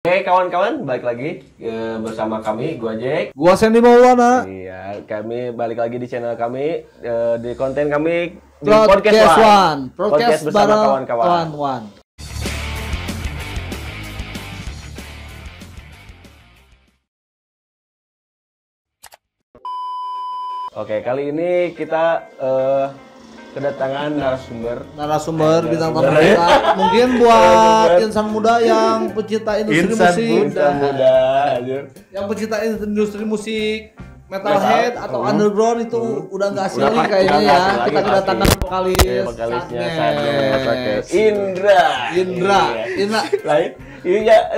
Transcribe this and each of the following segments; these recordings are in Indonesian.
Oke kawan-kawan, balik lagi bersama kami, gua Jack, gua Sandy Maulana. Iya, kami balik lagi di channel kami, di konten kami di Podcast One, podcast bersama kawan-kawan. One. Oke, kali ini kita kedatangan narasumber bintang tamu kita. Mungkin buat insan muda yang pecinta industri musik, muda, yang pecinta industri musik metalhead atau underground itu udah nggak asing kayaknya ya. Kita kedatangan vokalisnya Sadness, Indra. Lain. Iya,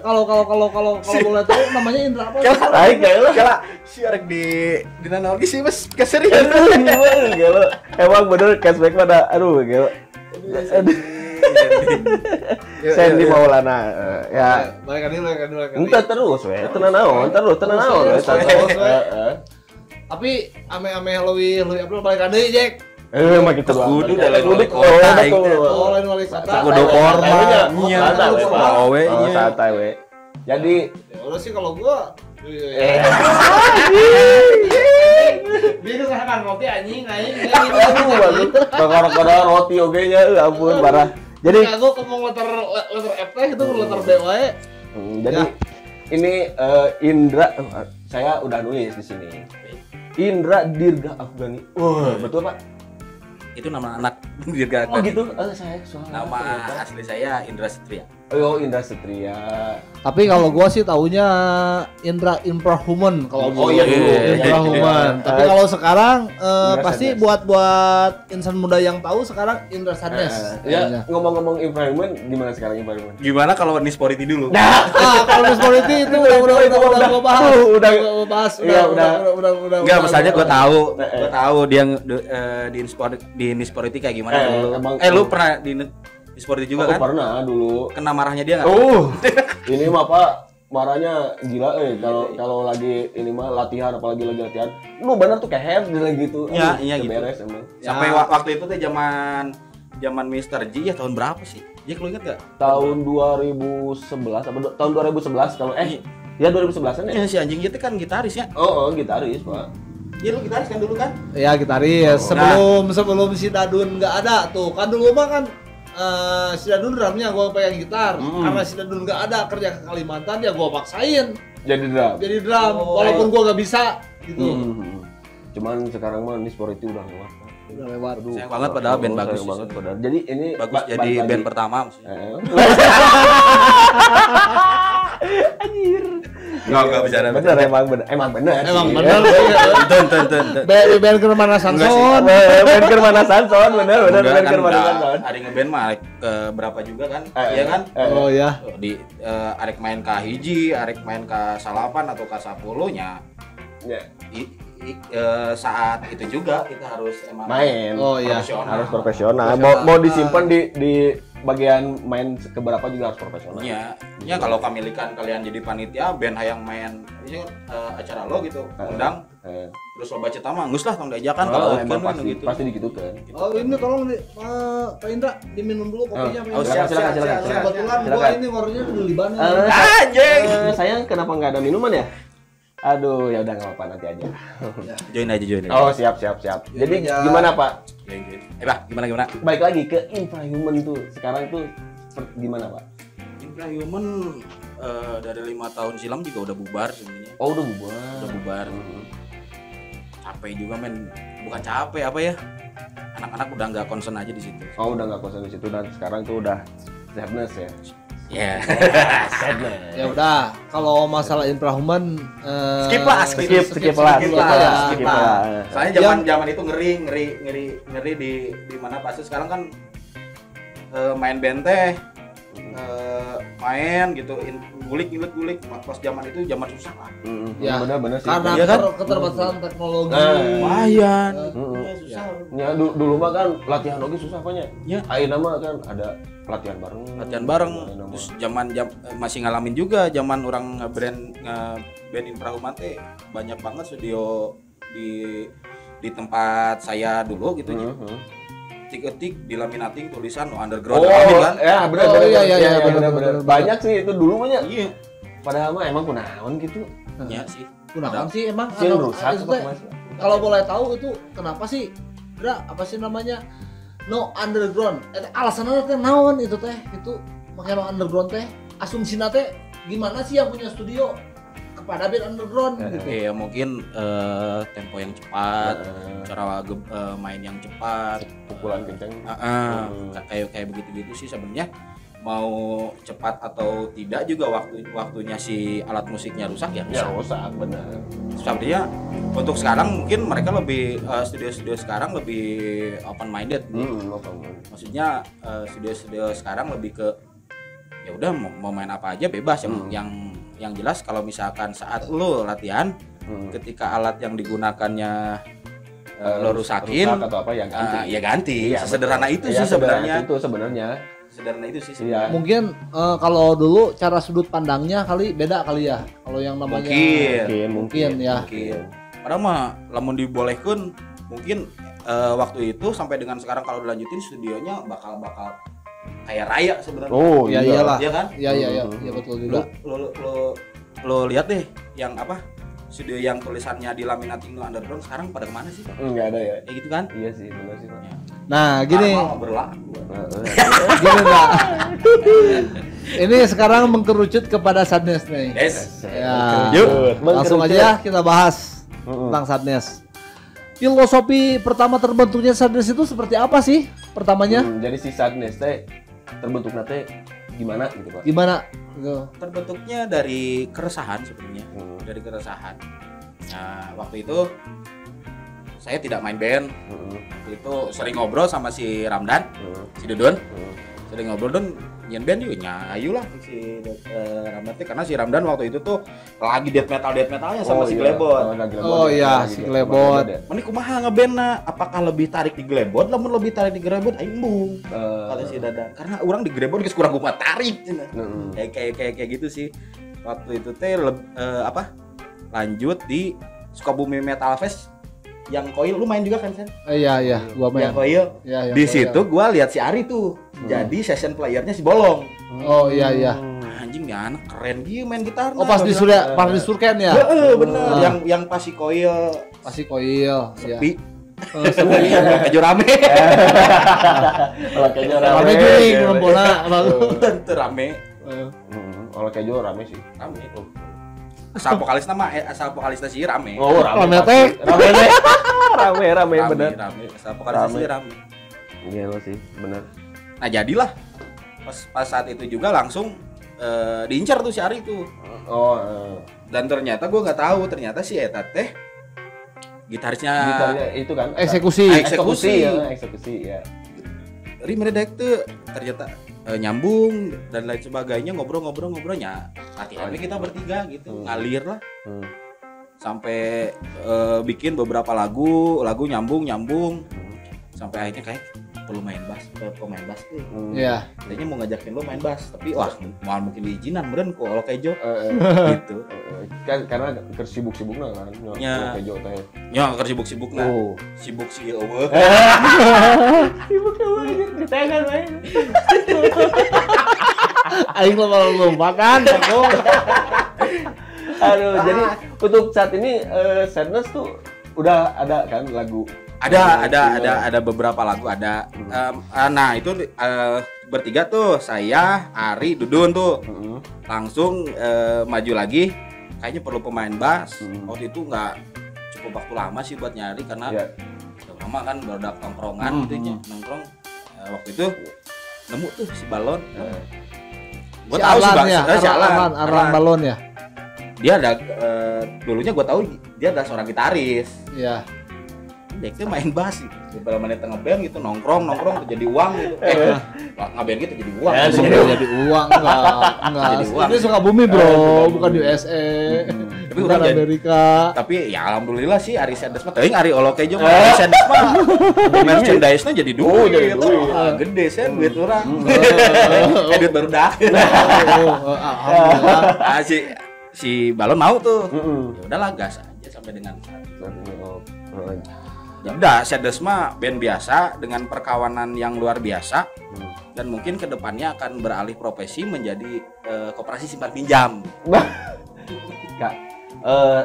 kalau boleh tahu namanya Indra apa? Lain enggak Kala si arek di nana lagi sih Mas keserius. Gelo. Emang bener cashback pada gelo. Sandy Maulana ya. Balik kali. Entar terus we, tenan naon. Tapi ame Halloween April balik deui, Jack. Mah gitu kudu dalam kota. Lain wali kota. Kudu formal nya. Santai we. Jadi udah sih kalau gua bingung kan roti anjing. Bakar roti oge nya ampun parah. Jadi aku ngomong letter F itu letter B wae. Jadi ini Indra, saya udah nulis di sini. Indra Dirga Afgani. Wah, betul Pak? Itu nama anak Dirga. Oh gitu. Saya nama asli saya Indra Setria. Oh, Indra Setria. Tapi kalau gua sih taunya Indra Infrahuman kalau dulu. Oh iya dulu. Infrahuman. Tapi kalau sekarang pasti buat insan muda yang tahu sekarang Indra Sadness. Ya, ngomong-ngomong Infrahuman, gimana sekarang Infrahuman? Gimana kalau Nispority dulu? Nah, kalau Nispority itu udah gua bahas. Udah bahas. Udah. Enggak, masalahnya gua tahu dia di Nispority kayak gimana dulu. Lu pernah di Nispority juga kan? Pernah dulu. Kena marahnya dia nggak? Ini mah Pak marahnya gila kalau lagi ini mah latihan, apalagi lagi latihan. Lu bener tuh kayak head gitu. Iya gitu. Beres emang. Sampai waktu itu teh zaman Mr. G ya tahun berapa sih? Jack lu inget gak? Tahun 2011 apa tahun 2011 kalau ya 2011-an ya. Ya si anjing itu kan gitaris ya. Oh, gitaris, Pak. Iya lu gitaris kan dulu kan? Iya gitaris. Sebelum si Dadun nggak ada tuh kan dulu mah kan si Dadun drumnya gua pegang gitar. Karena si Dadun nggak ada kerja ke Kalimantan ya gua paksain jadi drum. Walaupun gua nggak bisa gitu. Cuman sekarang mah Nispority udah lewat. Udah lewat. Sayang banget padahal band bagus banget padahal. Jadi ini bagus jadi band pertama maksudnya. Anjir. Enggak bisa. Emang bener. Band ke mana Sanson? Band ke mana Sanson? Bener band ke mana Sanson. Ada ngeband mah berapa juga kan? Iya kan? Oh ya. Di arek main ka hiji, arek main ka salapan atau ka 10 nya. Saat itu juga kita harus emang main. Oh iya, harus profesional. Mau disimpan di bagian main keberapa juga harus profesional. Iya. Ya kalau kamilikan kalian jadi panitia band hayang main ini acara lo gitu, undang. Terus lo baca tama, geus lah tong diajakan kalau gitu. Pasti digitukan. Oh, ini tolong Pak Indra diminum dulu kopinya. Silakan. Kebetulan gua ini warnanya di Liban. Anjing. Sayang kenapa enggak ada minuman ya? Aduh, ya udah enggak apa-apa nanti aja. Join aja. Oh, siap. Jadi gimana, Pak? Pak, gimana? Baik lagi ke Infrahuman tuh. Sekarang tuh gimana, Pak? Infrahuman dari 5 tahun silam juga udah bubar sebenarnya. Oh, udah bubar. Capek juga men. Bukan capek apa ya? Anak-anak udah nggak concern aja di situ. Oh, udah nggak concern di situ dan sekarang tuh udah sadness ya. Ya. Sadness. Ya udah, kalau masalah Infrahuman skip lah. Soalnya zaman itu ngeri di mana pasti sekarang kan main band teh main gitu gulik pas zaman itu zaman susah lah. Ya benar sih. karena ya kan? keterbatasan teknologi lumayan. Susah. Ya dulu mah kan latihan lagi susah apanya. Ya. Ayeuna mah kan ada latihan bareng. Terus zaman masih ngalamin juga zaman orang band Infrahuman teh banyak banget studio di tempat saya dulu gitu ya. etik-etik di laminating tulisan no underground Oh, kan. ya benar Oh, benar. iya, iya, Iya, benar, benar, benar. Banyak sih itu dulu mah nya. Iya. Padahal mah emang kunaon gitu. Iya sih. Kunaon sih emang Sieun rusak itu apa teh, Mas? kalau boleh tahu itu kenapa sih apa sih namanya no underground alasannya teh naon itu teh itu makanya no underground teh asumsina teh gimana sih yang punya studio kepada band underground gitu. Iya mungkin tempo yang cepat, cara main yang cepat, Pukulan kenceng. kayak begitu-gitu sih sebenarnya. Mau cepat atau tidak juga waktunya si alat musiknya rusak ya Ya rusak. rusak benar. Sebenarnya untuk sekarang mungkin mereka lebih studio-studio sekarang lebih open minded. Maksudnya studio-studio sekarang lebih ke ya udah mau main apa aja bebas yang jelas kalau misalkan saat lo latihan ketika alat yang digunakannya lo rusakin rusak atau apa ya ganti. ya ganti. Iya, Sesederhana betul. itu Iya, sih sebenarnya. Itu sebenarnya. Sederhana itu sih. Iya. Mungkin kalau dulu cara sudut pandangnya kali beda kali ya. Kalau yang namanya Mungkin ya. Padahal mah lamun dibolehkeun mungkin waktu itu sampai dengan sekarang kalau dilanjutin studionya bakal kayak raya sebenarnya. Oh Ya iya. iyalah. Iya kan? Iya betul juga. Lo lihat deh yang apa? Studio yang tulisannya di laminating no underground sekarang pada kemana sih? Enggak ada ya. Kayak gitu kan? Iya sih, benar sih, Pak. Nah, gini. Karma berlaku. Gini, Pak. Ini sekarang mengkerucut kepada Sadness nih. Yes. Ya. Yuk, Langsung aja kita bahas tentang Sadness. Filosofi pertama terbentuknya Sadness itu seperti apa sih? Pertamanya? Jadi si Sadness teh terbentuknya teh gimana gitu, Pak? Gimana? Gitu. Terbentuknya dari keresahan sebenarnya. Dari keresahan. Nah, waktu itu saya tidak main band. Waktu itu sering ngobrol sama si Ramdan, si Dudun. Sering ngobrol dan nyen band juga nyayu lah si Ramdan teh karena si Ramdan waktu itu tuh lagi death metalnya sama si Glebot. Oh iya, si Glebot. Mani kumaha ngebandna? Apakah lebih tarik di Glebot? Lamun lebih tarik di Glebot aing embung. Kata si Dadan. Karena orang di Glebot geus kurang kumaha tarik cenah. Kayak gitu sih. Waktu itu teh lanjut di Sukabumi Metal Fest yang Koil lu main juga kan Sen? Iya, gua main. Yang Koil. Iya, Di situ gua lihat si Ari tuh. Jadi session playernya si Bolong. Oh iya. Anjing ya anak keren gitu main gitar. Oh pas di Surken ya? Bener. Yang pas si Koil Pasti Koil. sepi. Kejo rame. Kalau kejo Rame juring ngumpulna. Tentu rame. Kalau kejo rame sih. Rame. Asal vokalisnya sih rame. Oh, Rame teh. Rame bener. Rame. Asal vokalisnya sih rame. Iya lo sih, bener. Nah jadilah pas saat itu juga langsung diincar tuh si Ari tuh. Dan ternyata gue nggak tahu ternyata si Eta teh gitarnya itu kan Eksekusi ya. Ri meredek tuh ternyata nyambung dan lain sebagainya ngobrolnya latihannya kita bertiga gitu ngalir lah sampai bikin beberapa lagu nyambung sampai akhirnya kayak perlu main bass pemain bass tuh. Iya. Kayaknya mau ngajakin lo main bass tapi wah mau mungkin diizinan meureun kok kalau kejo gitu. Kan karena kesibuk-sibukna kan. Ya. Kejo teh. Ya sibuk-sibukna. Sibuk sih eueuh. Sibuk eueuh ditengan main. Aing lomba kan. Aduh, jadi untuk saat ini Sadness tuh udah ada kan lagu. Ada beberapa lagu ada. Nah itu bertiga tuh saya, Ari, Dudun tuh langsung maju lagi. Kayaknya perlu pemain bass. Waktu itu nggak cukup waktu lama sih buat nyari karena lama kan baru tongkrongan gitu ya nongkrong. Waktu itu nemu tuh si Balon. Gue tahu si Arlan Balon ya. Dia ada dulunya gue tahu dia ada seorang gitaris. Iya. Dia main bass daripada mana tengah band gitu nongkrong tuh jadi uang gitu. Ngeband gitu jadi uang. Jadi uang enggak. Jadi uang. Ini Sukabumi bro, bukan USA. Tapi bukan udah Amerika. Tapi ya alhamdulillah sih Ari Sadness mah teuing Ari Oloke jeung Ari Sadness mah merchandise-nya jadi duit gitu. Gede sih duit urang. Duit baru dah. Alhamdulillah. Si Balon mau tuh. Ya udahlah gas aja sampai dengan saat ini. Tidak, Sadness mah band biasa dengan perkawanan yang luar biasa dan mungkin kedepannya akan beralih profesi menjadi koperasi simpan pinjam. Kak,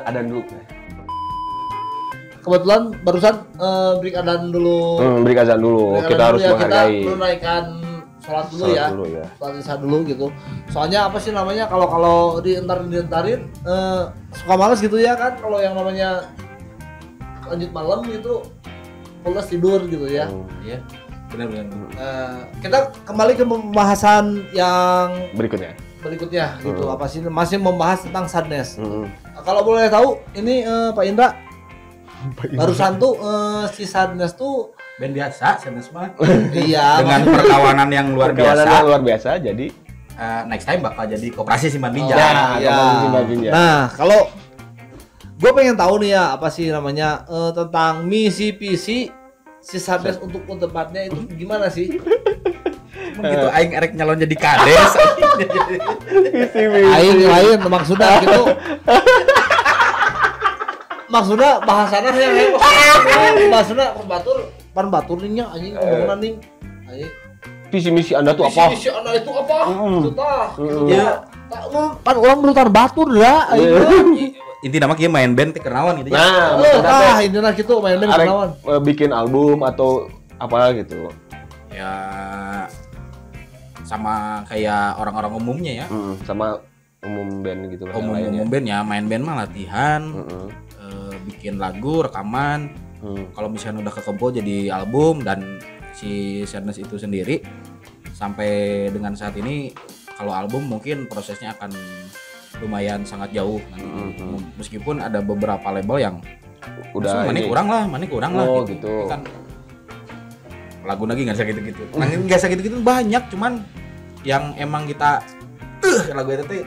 ada dulu. Kebetulan barusan break adzan dulu. Break adzan dulu. Break Kita adzan harus dulu ya, menghargai. Kita menunaikan sholat dulu Sholat ya. dulu ya. Sholat isya dulu gitu. Soalnya apa sih namanya kalau dientarin suka males gitu ya kan kalau yang namanya lanjut malam gitu pulas tidur gitu ya. Iya. Benar-benar. Kita kembali ke pembahasan yang Berikutnya. gitu. Apa sih masih membahas tentang sadness. Kalau boleh tahu ini Pak Indra barusan tuh si sadness tuh Band biasa Sadness mah. iya Dengan perkawanan yang luar biasa jadi next time bakal jadi koperasi simpan pinjam. iya. Nah kalau gue pengen tahu nih ya apa sih namanya tentang misi visi si sadness untuk tempatnya itu gimana sih? Gitu aing erek nyalon jadi kades. Aing lain maksudnya gitu. Maksudnya bahasana yang bahasana pan baturnya anjing ngomongan ning. Anjing. Visi misi Anda tuh apa? Visi Anda itu apa? Itu tah. Ya, Pan orang berutar batur dah aing. inti nama kieu main band teh kenawan gitu. Tah intina kitu main band kenawan. Bikin album atau apa gitu. Ya sama kayak orang-orang umumnya ya. Sama umum band gitu lah. Umum band ya, main band mah latihan, bikin lagu, rekaman. Kalau misalnya udah kekumpul jadi album dan si Sadness itu sendiri sampai dengan saat ini kalau album mungkin prosesnya akan lumayan sangat jauh nanti. Meskipun ada beberapa label yang udah mana kurang lah gitu. Kan lagu lagi nggak gitu-gitu. Nggak gitu-gitu banyak, cuman yang emang kita lagu itu tuh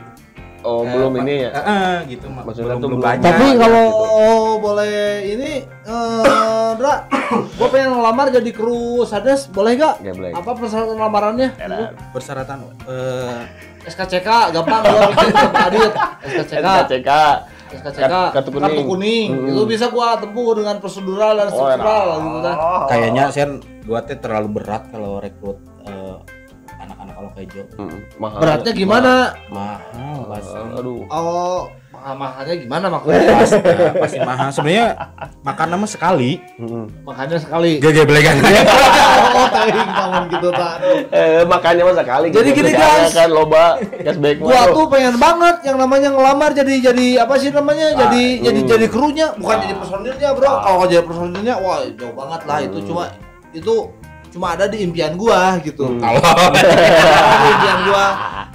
belum ini ya. Gitu maksudnya belum tuh banyak. Tapi gitu. kalau boleh ini Dra, gue pengen ngelamar jadi kru Sadness, boleh gak? Gak boleh. Apa persyaratan lamarannya? Persyaratan SKCK gampang gua bikin Pak Adit. SKCK kartu kuning. Itu bisa gua tempuh dengan prosedural dan struktural gitu kan. Kayaknya Sen gua teh terlalu berat kalau rekrut anak-anak kalau kejo. Mahal. Beratnya gimana? Mahal pasti. Aduh. Oh, mahalnya gimana maksudnya? Pasti mahal. Sebenarnya makan nama sekali. Makannya sekali. Gak belegan. Oh, teuing bangun gitu tak. Makannya mah sekali. Jadi gitu. gini, guys. Kan loba cashback Gua tuh pengen banget yang namanya ngelamar jadi apa sih namanya? Jadi krunya, bukan jadi personilnya, Bro. Kalau jadi personilnya wah jauh banget lah itu cuma ada di impian gua gitu. Kalau di impian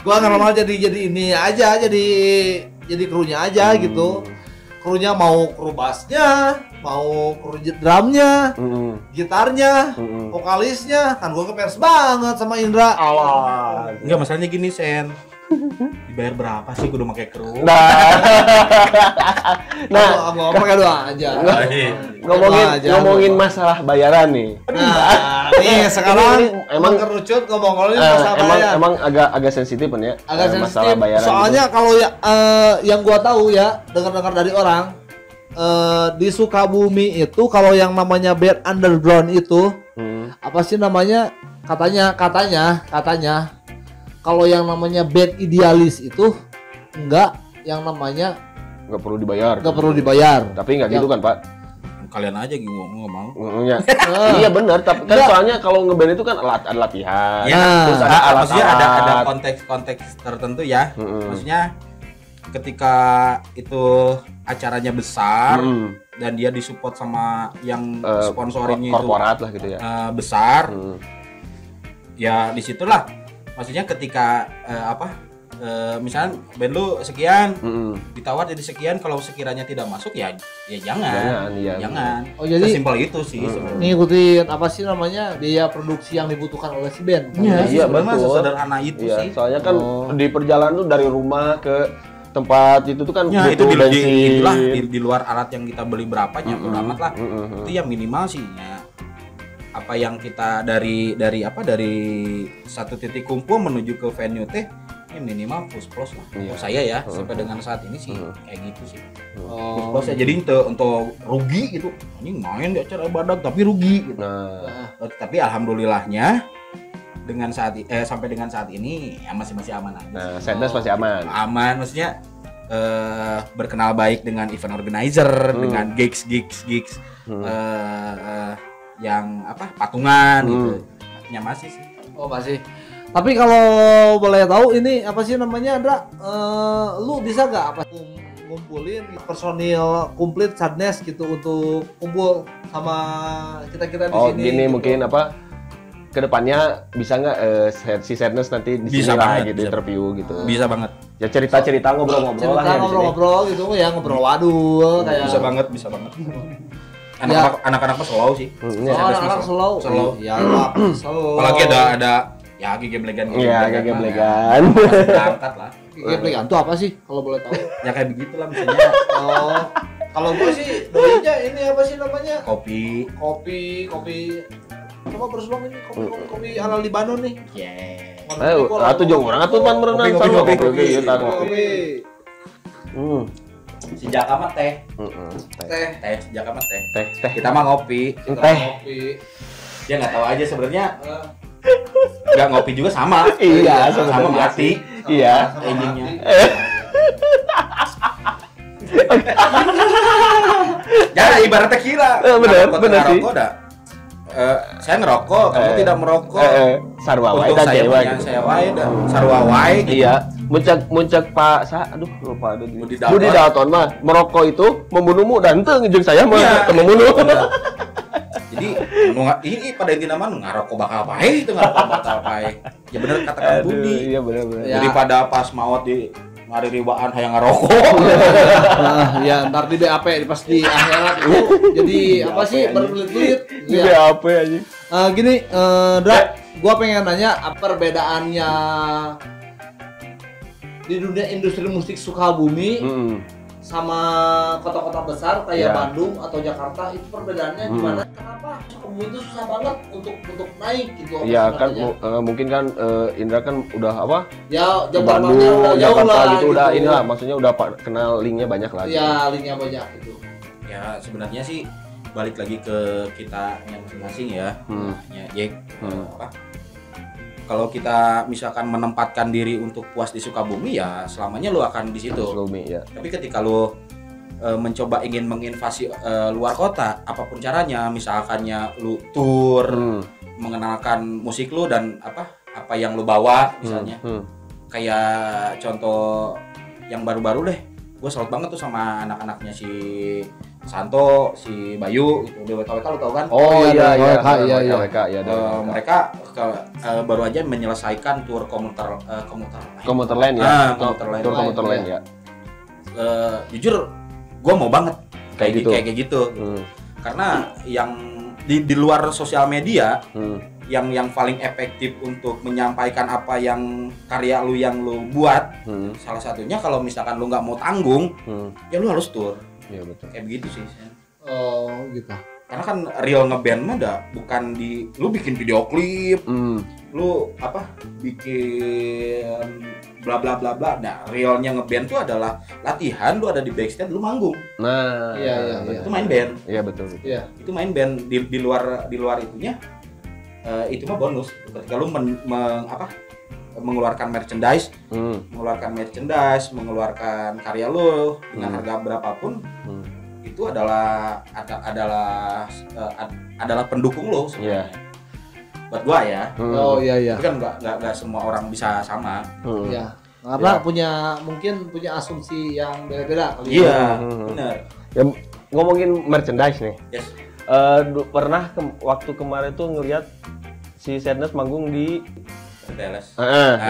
gua ngelamar jadi ini aja, jadi krunya aja gitu. Krunya mau kru bassnya, mau kru drumnya, gitarnya, vokalisnya, kan gua ngefans banget sama Indra. Enggak, masalahnya gini Sen. Dibayar berapa sih kudu pakai kru? Nah, pakai doa aja. Ngomongin masalah bayaran nih. Nah, nih sekarang emang kerucut ngomongin masalah bayaran. Emang agak sensitif kan ya? Agak masalah sensitif. bayaran. Soalnya gitu. Kalau yang gua tahu ya, dengar-dengar dari orang di Sukabumi itu kalau yang namanya band underground itu apa sih namanya? Katanya kalau yang namanya band idealis itu enggak yang namanya nggak perlu dibayar. Tapi nggak gitu kan, Pak? Kalian aja ngomong. Iya benar, tapi kan soalnya kalau ngeband itu kan ada latihan. Ya, terus ada alat. Maksudnya ada konteks tertentu ya. Maksudnya ketika itu acaranya besar dan dia disupport sama yang sponsorinnya itu korporat lah gitu ya. Besar. Ya disitulah. Maksudnya ketika misalnya band lu sekian ditawar jadi sekian, kalau sekiranya tidak masuk ya jangan. Oh, jadi sesimpel itu sih sebenarnya. Ngikutin apa sih namanya biaya produksi yang dibutuhkan oleh si band. Iya betul. Sesederhana itu sih. Soalnya kan di perjalanan tuh dari rumah ke tempat itu tuh kan itu bensin. di luar alat yang kita beli berapanya amat lah. Itu yang minimal sih ya. Apa yang kita dari satu titik kumpul menuju ke venue teh ya minimal plus lah. Iya. Untuk saya ya sampai dengan saat ini sih kayak gitu sih. Oh, Plus ya jadi untuk rugi gitu. Anjing main di acara badak tapi rugi gitu. Nah, Tapi alhamdulillahnya dengan sampai dengan saat ini ya masih aman aja. nah Sadness masih aman. Aman maksudnya berkenal baik dengan event organizer, dengan gigs yang patungan gitu. Ya masih sih. oh masih. Tapi kalau boleh tahu ini apa sih namanya Andra? Lu bisa gak ngumpulin personil komplit Sadness gitu untuk kumpul sama kita di Oh sini? gini gitu. mungkin kedepannya bisa nggak si Sadness nanti di Bisa sini lah banget, gitu bisa. interview gitu. Bisa banget. Ya cerita ngobrol-ngobrol lah Cerita ya di sini. ngobrol-ngobrol gitu ya, ngobrol wadul kayak. Bisa banget. Anak-anak mah slow sih. Iya. Oh, anak-anak slow. Slow. Ya, lah, slow. Apalagi ada ya GG Blegan. Iya, GG Blegan. Berangkat lah. GG Blegan itu apa sih kalau boleh tahu? Ya kayak begitulah misalnya Oh, kalau gue sih doinya ini apa sih namanya? kopi. Kopi. Coba bersulang ini kopi ala Libanon nih. Atuh jeung urang atuh pan merenang Kopi. ieu tar. Kopi. Sejak amat teh. Teh. Sejak amat teh. Teh. Kita mah ngopi. Teh. Kopi. Dia nggak tahu aja sebenarnya nggak ngopi juga sama. Iya, sama sebenarnya mati. Iya. Endingnya. Ya ibaratnya kira. Bener sih. Ngerokok dah. Saya ngerokok, kamu tidak merokok. Sarwa wae Untuk dan saya cewek. punya saya wae dah. Sarwa wae gitu. Iya, muncak Pak aduh lupa aduh. Budi Dalton mah merokok itu membunuhmu dan teu jeung saya mah Iya. teu membunuh. Jadi ini pada intinya mah ngarokok bakal bae itu ngarokok bakal bae. Ya bener katakan Aduh, Budi. iya benar. Ya. Daripada pas maut di ngaririwaan hayang ngarokok. Ya ntar di BAP pas di akhirat itu jadi apa sih berbelit-belit gitu Iya ya. apa anjing? Gini, Dra, gua pengen nanya apa perbedaannya di dunia industri musik Sukabumi sama kota-kota besar kayak Iya. Bandung atau Jakarta itu perbedaannya gimana? Kenapa Sukabumi itu susah banget untuk naik gitu? Iya apa kan sebenarnya? mungkin kan Indra kan udah apa? Ya Ke jam terbangnya Bandung, udah jauh Jakarta lah gitu udah inilah maksudnya udah kenal linknya banyak lah. Iya, linknya banyak gitu. Ya sebenarnya sih balik lagi ke kita masing-masing ya. Ya Jack kalau kita misalkan menempatkan diri untuk puas di Sukabumi ya selamanya lu akan di situ. Sukabumi ya. Tapi ketika lu mencoba ingin menginvasi luar kota, apapun caranya, misalkannya lu tour, mengenalkan musik lu dan apa yang lu bawa misalnya. Kayak contoh yang baru-baru deh. Gue salut banget tuh sama anak-anaknya si Santo, si Bayu, itu DWK lu tau kan? Oh iya. WK, iya. Mereka baru aja menyelesaikan tour komuter Komuterland ya. Komuterland. Tour Komuterland ya. Jujur gue mau banget Kayak gitu. kayak gitu. Karena yang di luar sosial media yang paling efektif untuk menyampaikan apa yang karya lu yang lu buat, salah satunya kalau misalkan lu nggak mau tanggung, ya lu harus tour. Iya betul. Kayak begitu sih. Oh gitu. Karena kan real ngeband mah bukan di lu bikin video klip, lu bikin bla bla bla bla. Nah, realnya ngeband tuh adalah latihan, lu ada di backstage, lu manggung. Nah, Iya. Itu main band. Iya betul. Iya. Itu main band di luar itunya. Itu mah bonus. Ketika lu mengeluarkan merchandise, mengeluarkan karya lu dengan harga berapapun, itu adalah pendukung lo sebenarnya. Buat gua ya. Oh iya. Tapi kan nggak semua orang bisa sama. Iya. Karena mungkin punya asumsi yang beda-beda kali. Iya, benar. Ya, ngomongin merchandise nih. Yes. Pernah waktu kemarin tuh ngelihat si Sadness manggung di Dallas.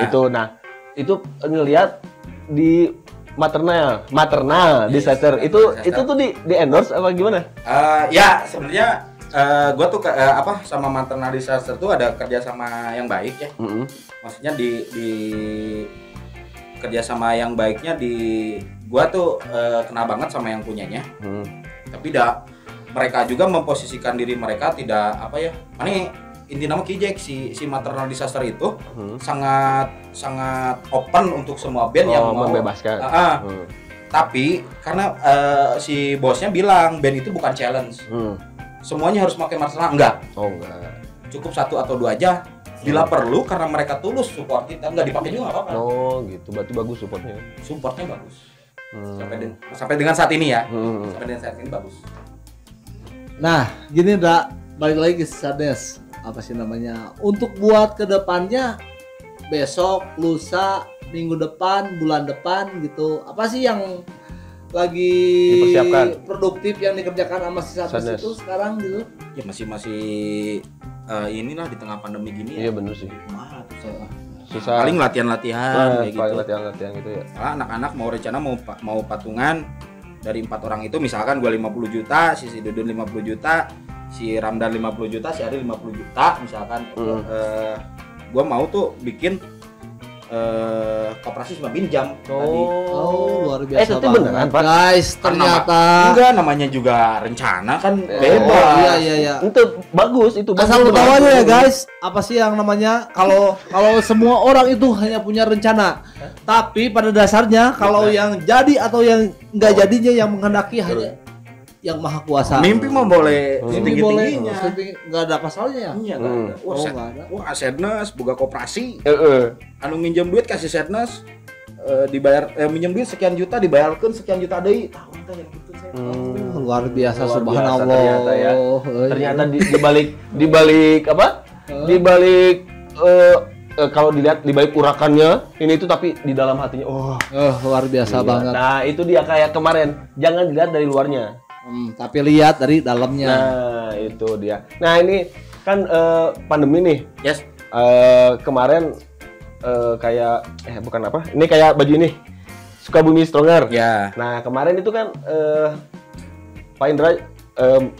itu. Nah, itu ngelihat di maternal di Sester. Itu tuh di endorse apa gimana? Ya sebenarnya gue tuh sama maternal disaster tuh ada kerjasama yang baik ya. Maksudnya di kerjasama yang baiknya gue tuh kenal banget sama yang punyanya. Tapi mereka juga memposisikan diri mereka tidak inti nama Kijek si maternal disaster itu sangat open untuk semua band yang mau membebaskan. Tapi karena si bosnya bilang band itu bukan challenge. Semuanya harus pakai maternal enggak? Oh enggak. Cukup 1 atau 2 aja. Bila perlu karena mereka tulus support kita, enggak dipakai juga enggak apa-apa. Oh, gitu. Berarti bagus supportnya. Supportnya bagus. Sampai dengan saat ini ya. Sampai dengan saat ini bagus. Nah, gini Dra, balik lagi ke Sadness. Apa sih namanya? Untuk buat ke depannya besok, lusa, minggu depan, bulan depan gitu. Apa sih yang lagi dipersiapkan, produktif yang dikerjakan sama si Sadness itu sekarang gitu? Ya masih inilah di tengah pandemi gini. Iya bener sih. Susah. Paling latihan-latihan kayak paling gitu. latihan gitu ya. Anak-anak mau rencana mau patungan dari 4 orang itu, misalkan gua 50 juta, si Dudun 50 juta, si Ramdan 50 juta, si Ari 50 juta misalkan. Gua mau tuh bikin koperasi cuma pinjam tadi. Oh, luar biasa. Itu beneran, Pak. Guys, ternyata enggak, namanya juga rencana kan bebas. Iya. Itu bagus, itu bagus. Asal lu tahu aja ya guys, apa sih yang namanya kalau semua orang itu hanya punya rencana. Tapi pada dasarnya kalau yang jadi atau yang enggak jadinya yang menghendaki hanya yang maha kuasa. Mimpi mah boleh Mimpi boleh, setinggi-tingginya. enggak ada pasalnya ya. Iya, enggak ada. Oh, enggak ada. Wah, Sadness boga koperasi. Heeh. Anu minjem duit kasih Sadness, dibayar minjem duit sekian juta dibayarkan sekian juta deui. Tahu teh yang gitu saya. Luar biasa, Luar subhanallah. biasa ternyata ya. Ternyata di balik apa? Di balik kalau dilihat di balik urakannya ini itu, tapi di dalam hatinya Luar biasa banget. Nah, itu dia kayak kemarin. Jangan dilihat dari luarnya. Tapi lihat dari dalamnya. Nah, itu dia. Nah, ini kan pandemi nih. Yes. Kemarin kayak bukan apa? Ini kayak baju ini. Sukabumi Stronger. Ya. Nah, kemarin itu kan Pak Indra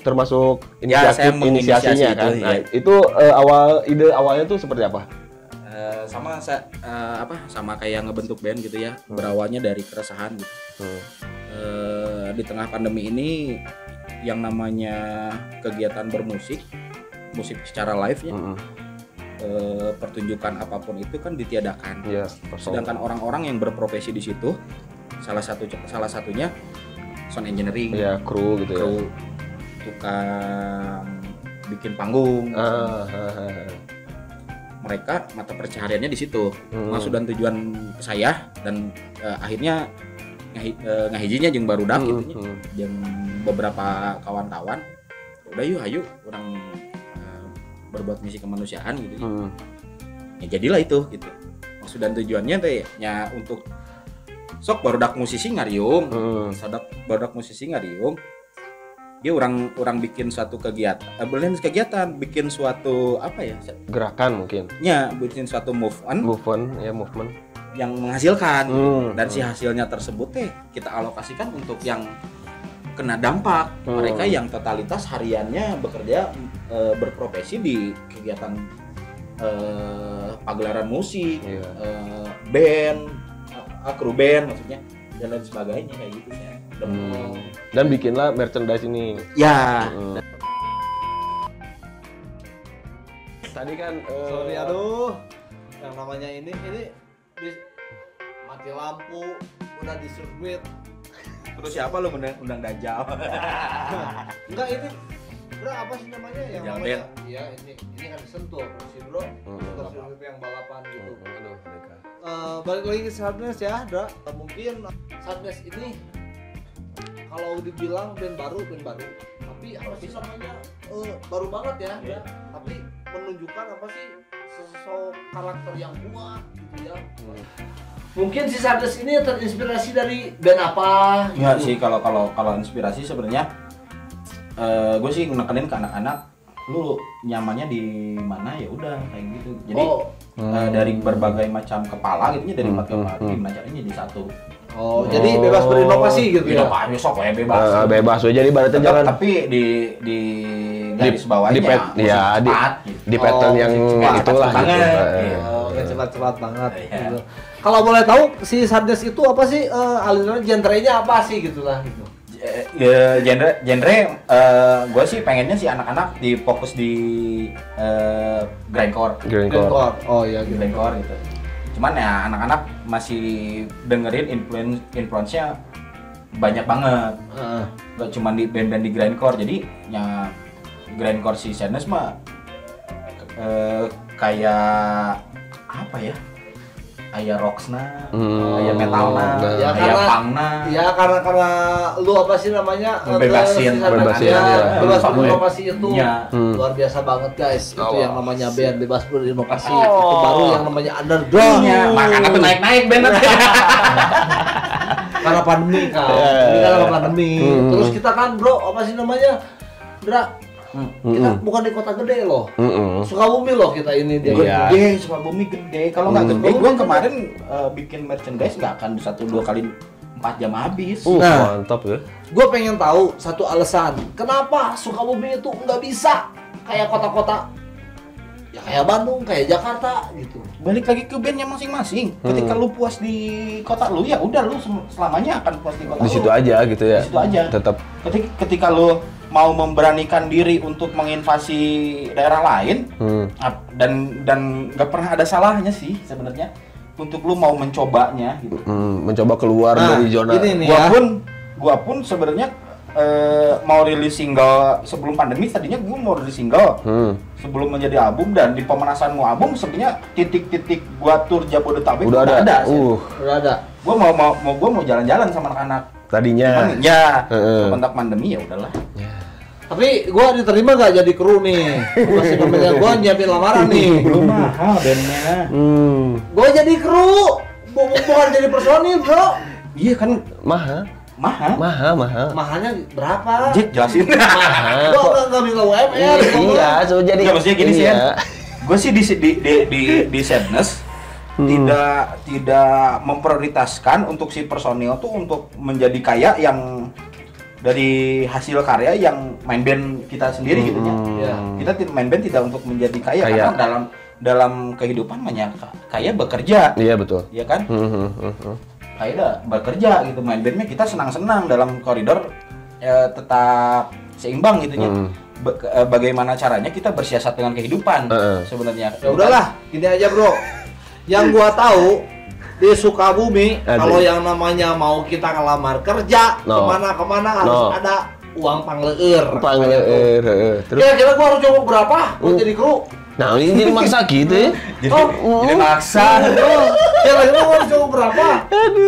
termasuk Ya, saya inisiasinya menginisiasi kan. itu, Nah, ya. itu ide awalnya tuh seperti apa? Sama kayak ngebentuk band gitu ya. Berawalnya dari keresahan gitu. Di tengah pandemi ini yang namanya kegiatan bermusik, musik secara live ya, pertunjukan apapun itu kan ditiadakan. Iya, Sedangkan orang-orang yang berprofesi di situ, salah satunya sound engineering, ya kru gitu kru, tukang bikin panggung. Mereka mata pencahariannya di situ. Maksud dan tujuan saya dan akhirnya ngahijinya jeung barudak gitu nya. Jeung beberapa kawan-kawan. Udah yuk ayo orang berbuat misi kemanusiaan gitu. Ya jadilah itu gitu. Maksud dan tujuannya teh ya untuk sok barudak musisi ngariung. Sadak barudak musisi ngariung. Dia orang bikin suatu kegiatan, bikin suatu apa ya? Gerakan mungkin. Ya, bikin suatu movement yang menghasilkan dan si hasilnya tersebut kita alokasikan untuk yang kena dampak. Mereka yang totalitas hariannya bekerja berprofesi di kegiatan pagelaran musik, band, kru band maksudnya dan lain sebagainya kayak gitu ya. Dan bikinlah merchandise ini. Ya. Tadi kan Sorry aduh, yang namanya ini mati lampu, udah di sirkuit. Terus siapa lo undang Dajjal? Enggak, ini bro apa sih namanya yang Dajjal namanya? band. Iya, ini kan disentuh si bro. Terus sirkuit yang balapan gitu. aduh, mereka. Balik lagi ke Sadness ya, Dra. Mungkin Sadness ini kalau dibilang band baru, tapi apa sih namanya baru banget ya, Dra. Tapi menunjukkan apa sih sosok karakter yang kuat gitu ya. Mungkin si Sadness ini terinspirasi dari band apa? Enggak gitu. sih, kalau inspirasi sebenarnya gue sih nekenin ke anak-anak, lu nyamannya di mana ya udah kayak gitu. Jadi dari berbagai macam kepala gitu ya, dari 4 kepala gimana caranya jadi satu. Jadi bebas berinovasi gitu ya. Inovasi sok ya bebas. Bebas aja, jadi berarti jangan Tapi di garis bawahnya di pattern yang itulah Oke, cepat banget gitu. Kalau boleh tahu si Sadness itu apa sih aliran genre-nya apa sih gitu lah gitu. genre gue sih pengennya sih anak-anak difokus di grindcore. Oh iya gitu. Grindcore gitu. Cuman ya anak-anak masih dengerin influence-nya banyak banget. Gak cuma di band-band di grindcore. Jadi ya grindcore si Sadness mah kayak apa ya? Kayak rocksna, kayak metalna, Ya, kayak karena- punkna. Ya karena lu apa sih namanya? Bebasin ya. Bebas berinovasi itu. Ya. Luar biasa banget guys. Itu Oh. yang namanya band bebas berinovasi. Itu baru yang namanya underground. Iya, makanya tuh naik-naik band. Karena pandemi kan. Ini karena pandemi. Terus kita kan bro, apa sih namanya? Dra, kita bukan di kota gede loh. Sukabumi loh kita ini dia. Iya. Gede, Sukabumi gede. Kalau nggak gede, gue kemarin bikin merchandise nggak akan 1-2 kali 4 jam habis. Nah. Mantap ya. Gue pengen tahu satu alasan kenapa Sukabumi itu nggak bisa kayak kota-kota ya kayak Bandung, kayak Jakarta gitu. Balik lagi ke bandnya masing-masing. Ketika lu puas di kota lu, ya udah lu selamanya akan puas di kota Di lu. situ aja gitu ya. Di situ aja. Tetap. Ketika lu mau memberanikan diri untuk menginvasi daerah lain, dan nggak pernah ada salahnya sih sebenarnya untuk lu mau mencobanya gitu. Mencoba keluar Nah, dari zona. ini nih. Gua pun sebenarnya mau rilis single sebelum pandemi. Tadinya gua mau rilis single sebelum menjadi album, dan di pemanasan mau album sebenarnya titik-titik gua tur Jabodetabek Udah ada. sih. Udah ada. Gua mau jalan-jalan sama anak-anak. Tadinya. Cuman, ya semenjak pandemi ya udahlah. Tapi gua diterima gak jadi kru nih? Masih namanya gua nyiapin lamaran nih. Belum mahal bandnya. Gua jadi kru, bukan jadi personil bro. Iya kan Mahal. mahal. Mahalnya berapa? Jack jelasin. Mahal. Gua nggak minta UMR. Iya, so jadi. Nggak, maksudnya gini sih, iya. Gue sih di Sadness tidak memprioritaskan untuk si personil tuh untuk menjadi kaya yang dari hasil karya yang main band kita sendiri gitu ya. Kita main band tidak untuk menjadi kaya. Karena dalam kehidupan banyak kaya bekerja. Iya betul. Iya kan? Kaya bekerja gitu, main bandnya kita senang-senang dalam koridor tetap seimbang gitu ya. Bagaimana caranya kita bersiasat dengan kehidupan sebenarnya. Ya udahlah, gini aja bro. Yang gua tahu di Sukabumi kalau yang namanya mau kita ngelamar kerja kemana harus ada uang pangleur. Terus Kira-kira gua harus coba berapa buat jadi kru? nah ini jadi maksa gitu ya. Jadi maksa. Kira-kira gua harus coba berapa?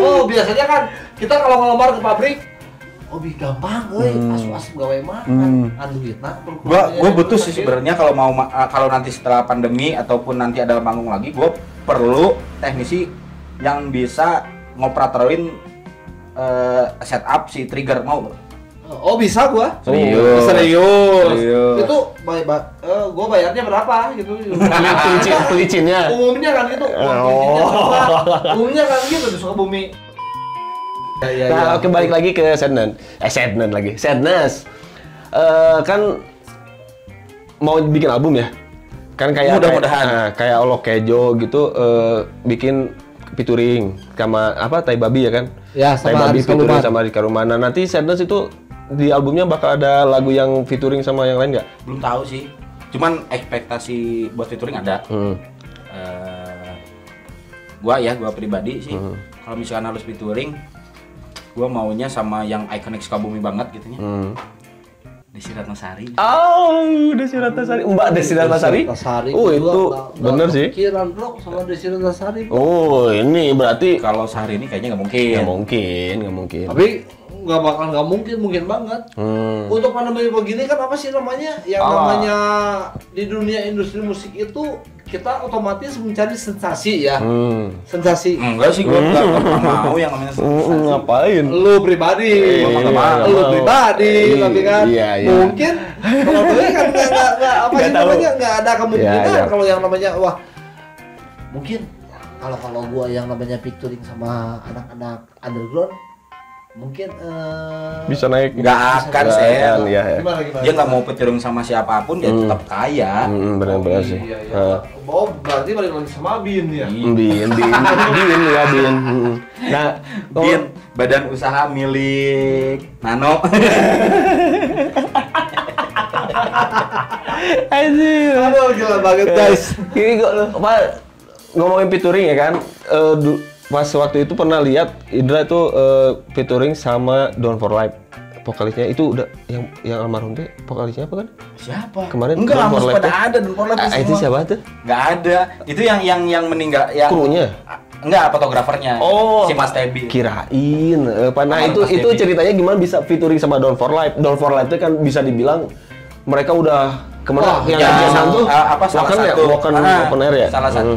Oh biasanya kan kita kalau ngelamar ke pabrik lebih gampang, asup gawe makan, duitna. Gua butuh sih sebenarnya kalau nanti setelah pandemi ataupun nanti ada manggung lagi, gua perlu teknisi yang bisa ngoperatorin setup si trigger mau. Oh bisa gua. Serius. Itu gua bayarnya berapa gitu. Pelicinnya. Umumnya kan gitu. Umumnya kan gitu di Sukabumi. Nah, oke, balik lagi ke Sadness. Kan mau bikin album ya? Kan kayak Mudah-mudahan. kayak Olok Kejo gitu bikin featuring sama apa Tai Babi ya kan? Ya, Tai sama Babi Aris featuring Kaluman. sama Aris Kaluman. Nah, nanti Sadness itu di albumnya bakal ada lagu yang featuring sama yang lain nggak? Belum tahu sih. Cuman ekspektasi buat featuring ada. Gua pribadi sih. Kalau misalkan harus featuring, gua maunya sama yang ikonik Sukabumi banget gitu ya. Desi Ratnasari. Oh, Desi Ratnasari. Mbak Desi Ratnasari. Oh, itu bener sih. Pikiran bro sama Desi Ratnasari. Oh, ini berarti Kalau sehari ini kayaknya nggak mungkin. nggak mungkin. Tapi nggak mungkin banget. Untuk pandemi begini kan apa sih namanya? Yang namanya di dunia industri musik itu kita otomatis mencari sensasi ya. Sensasi. Enggak sih, gua nggak pernah mau yang namanya sensasi. Ngapain? Lu pribadi, lu pribadi, tapi kan mungkin kalau gue kan nggak apa sih namanya nggak ada kemungkinan kalau yang namanya wah mungkin kalau gua yang namanya featuring sama anak-anak underground mungkin Bisa naik. Nggak akan, Sel. Iya. gimana Dia nggak mau featuring sama siapapun, dia tetap kaya. Benar-benar sih. Iya. Oh berarti balik lagi sama Bin ya. Bin. Nah, badan usaha milik Nano. Anjir. Aduh, gila banget guys. Ini apa ngomongin featuring ya kan? Pas waktu itu pernah lihat Indra itu featuring sama Down for Life. Vokalisnya itu udah yang almarhum teh vokalisnya apa kan? Siapa? Kemarin enggak, Down for masih Life pada tuh. ada Down for Life semua. Itu siapa tuh? Enggak ada. Itu yang meninggal yang Krunya? Enggak, fotografernya. Oh, si Mas Tebi. Kirain. Nah Almarhum Mas itu Tebi. ceritanya gimana bisa featuring sama Down for Life. Down for Life itu kan bisa dibilang mereka udah kemana yang ya, tuh? salah Wakan satu open air ya? Salah satu.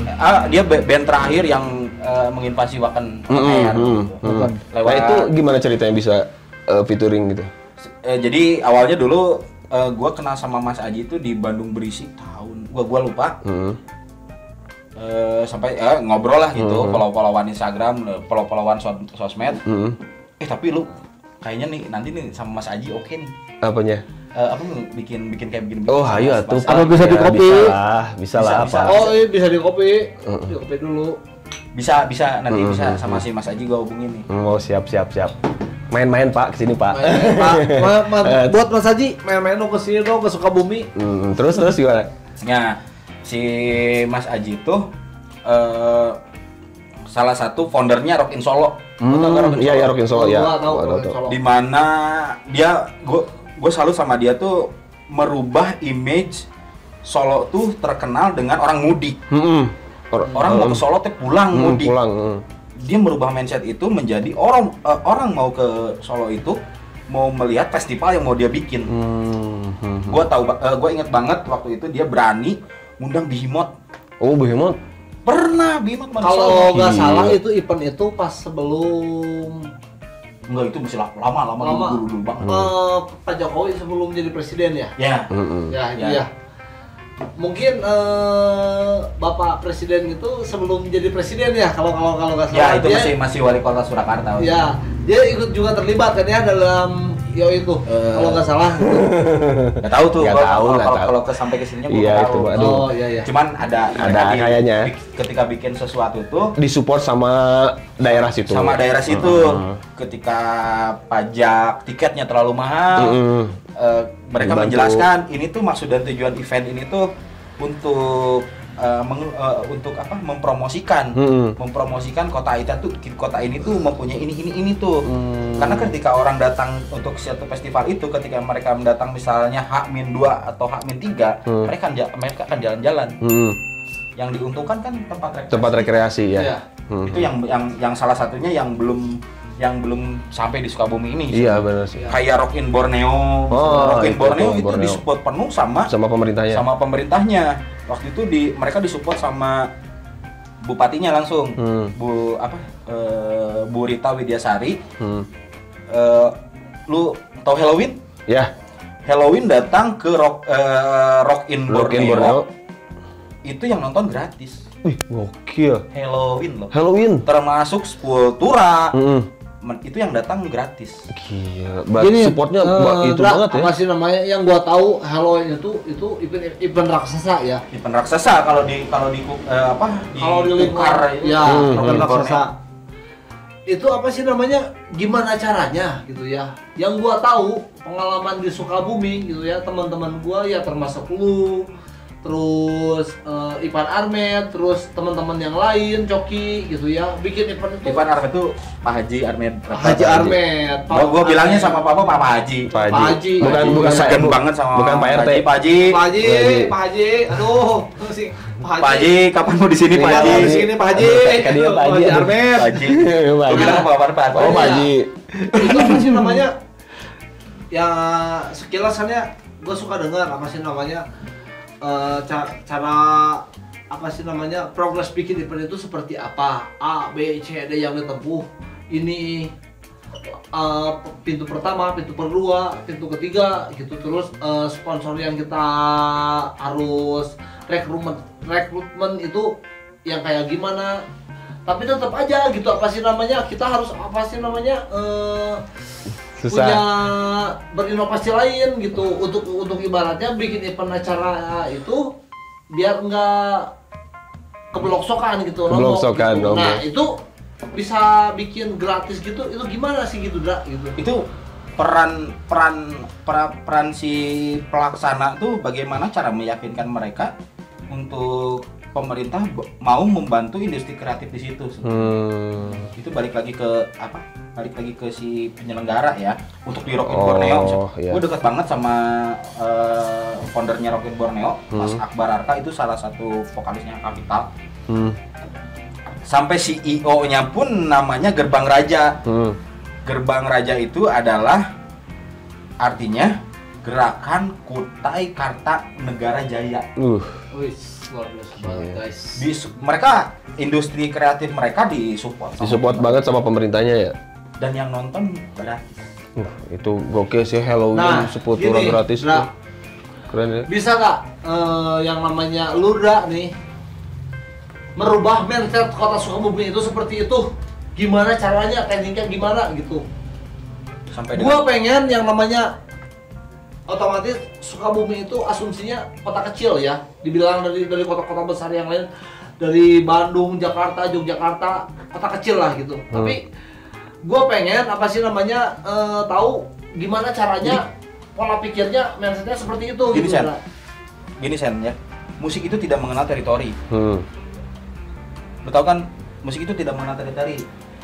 Dia band terakhir yang menginvasi Wakan Air. Nah itu gimana ceritanya bisa featuring gitu? Jadi awalnya dulu gua kenal sama Mas Aji itu di Bandung Berisik tahun gua lupa. Sampai ngobrol lah gitu, follow-followan Instagram, follow-followan sosmed. Tapi lu kayaknya nih nanti nih sama Mas Aji oke nih. Apanya? Apa bikin kayak begini. Oh, ayo atuh. Apa bisa di copy? Bisa lah Bisa. apa. Oh, iya bisa di copy. Di copy dulu. Bisa nanti bisa sama si Mas Aji gua hubungin nih. Oh, siap. Main-main Pak kesini Pak. Pak, buat Mas Haji main-main dong ke sini dong ke Sukabumi. Terus gimana? Nah, si Mas Aji itu salah satu foundernya Rock in Solo. Iya, Rock in Solo ya. Tahu Rock in Solo. Di mana dia gue selalu sama dia tuh merubah image Solo tuh terkenal dengan orang mudik. Orang mau ke Solo tuh pulang mudik. Dia merubah mindset itu menjadi orang mau ke Solo itu mau melihat festival yang mau dia bikin. Gue inget banget waktu itu dia berani ngundang Behemoth. Oh, Behemoth. Pernah Behemoth mana Kalau nggak salah itu event itu pas sebelum Enggak, itu masih lama dulu banget. Pak Jokowi sebelum jadi presiden ya. Ya. Iya. Mungkin Bapak Presiden itu sebelum jadi presiden ya kalau nggak Ya, salah. itu masih wali kota Surakarta. Ya, dia ikut juga terlibat kan ya dalam itu kalau nggak salah. Nggak tahu tuh. Nggak tahu. Kalau sampai kesininya gue Iya, nggak itu, tahu. aduh. Oh iya. Cuman ada kayaknya. Ketika bikin sesuatu tuh Disupport sama daerah situ. sama daerah situ. Ketika pajak tiketnya terlalu mahal, mereka Dibantu. menjelaskan ini tuh maksud dan tujuan event ini tuh untuk mempromosikan kota ini tuh mempunyai ini tuh. Karena ketika orang datang untuk suatu festival itu, ketika mereka mendatang misalnya H-2 atau H-3, mereka akan jalan-jalan. Yang diuntungkan kan Tempat rekreasi ya. Iya. Itu yang salah satunya yang belum sampai di Sukabumi ini. Iya benar sih. Kayak Rock in Borneo. Oh, Rock in itu, Borneo Rock in itu Borneo. disupport penuh sama Pemerintahnya. pemerintahnya. Waktu itu mereka disupport sama bupatinya langsung. Bu Rita Widyasari. Lu tahu Halloween? Ya. Halloween datang ke Rock in Rock in Borneo. Borneo. Itu yang nonton gratis. Wih, gokil. Halloween loh. Halloween. Termasuk Sepultura. Itu yang datang gratis. Gila. Gini, Supportnya itu Dra, banget ya. apa sih namanya yang gua tahu Halloween itu event raksasa ya. Event raksasa kalau di Kalau di Kukar lingkungan ini. ya, Rock event in Borneo. raksasa. Itu apa sih namanya? Gimana caranya gitu ya? Yang gua tahu pengalaman di Sukabumi gitu ya, teman-teman gua ya termasuk lu, terus Ivan Armed, terus teman-teman yang lain, Coki gitu ya, bikin event itu. Ivan Armed itu Pak Haji Armed. Haji Armed. Gua bilangnya sama Papa Haji. Pak Pak Haji. Bukan Segan banget sama bukan Pak RT. Pak Haji. Pak Haji, aduh, sih Pak Haji, kapan mau di sini Pak Haji? Di sini Pak Haji. Kan dia Pak Haji. Armed. Pak Haji. Gua bilang apa Pak Haji? Oh, Pak Haji. Itu apa sih namanya? Ya sekilasannya gue suka dengar apa sih namanya cara apa sih namanya progres bikin event itu seperti apa, A, B, C, D yang ditempuh ini pintu pertama, pintu kedua, pintu ketiga gitu, terus sponsor yang kita harus rekrutmen itu yang kayak gimana, tapi tetap aja gitu apa sih namanya kita harus apa sih namanya Susah. punya berinovasi lain gitu untuk ibaratnya bikin event acara itu biar enggak kebloksokan gitu Kebloksokan, gitu. Nah oke. itu bisa bikin gratis gitu, itu gimana sih gitu, Dra? Gitu. Itu peran si pelaksana tuh bagaimana cara meyakinkan mereka untuk pemerintah mau membantu industri kreatif di situ. Itu balik lagi ke apa? Balik lagi ke si penyelenggara ya. Untuk di Rock in Borneo, iya. gue dekat banget sama foundernya Rock in Borneo, Mas Akbar Arka, itu salah satu vokalisnya Kapital. Sampai CEO-nya pun namanya Gerbang Raja. Gerbang Raja itu adalah artinya Gerakan Kutai Karta Negara Jaya. Wih, luar biasa banget guys. Mereka industri kreatif mereka disupport banget sama pemerintahnya ya. Dan yang nonton gratis. Itu gokil sih, Halloween Sepultura gratis tuh. Keren ya. Bisa nggak yang namanya Lura nih merubah mindset kota Sukabumi itu seperti itu? Gimana caranya, tekniknya gimana gitu? Sampai gua pengen yang namanya otomatis Sukabumi itu asumsinya kota kecil ya, dibilang dari kota-kota besar yang lain, dari Bandung, Jakarta, Yogyakarta, kota kecil lah gitu. Tapi gue pengen apa sih namanya tahu gimana caranya pola pikirnya, mindsetnya seperti itu. Gini Sen ya, musik itu tidak mengenal teritori. Lu tahu kan, musik itu tidak mengenal teritori.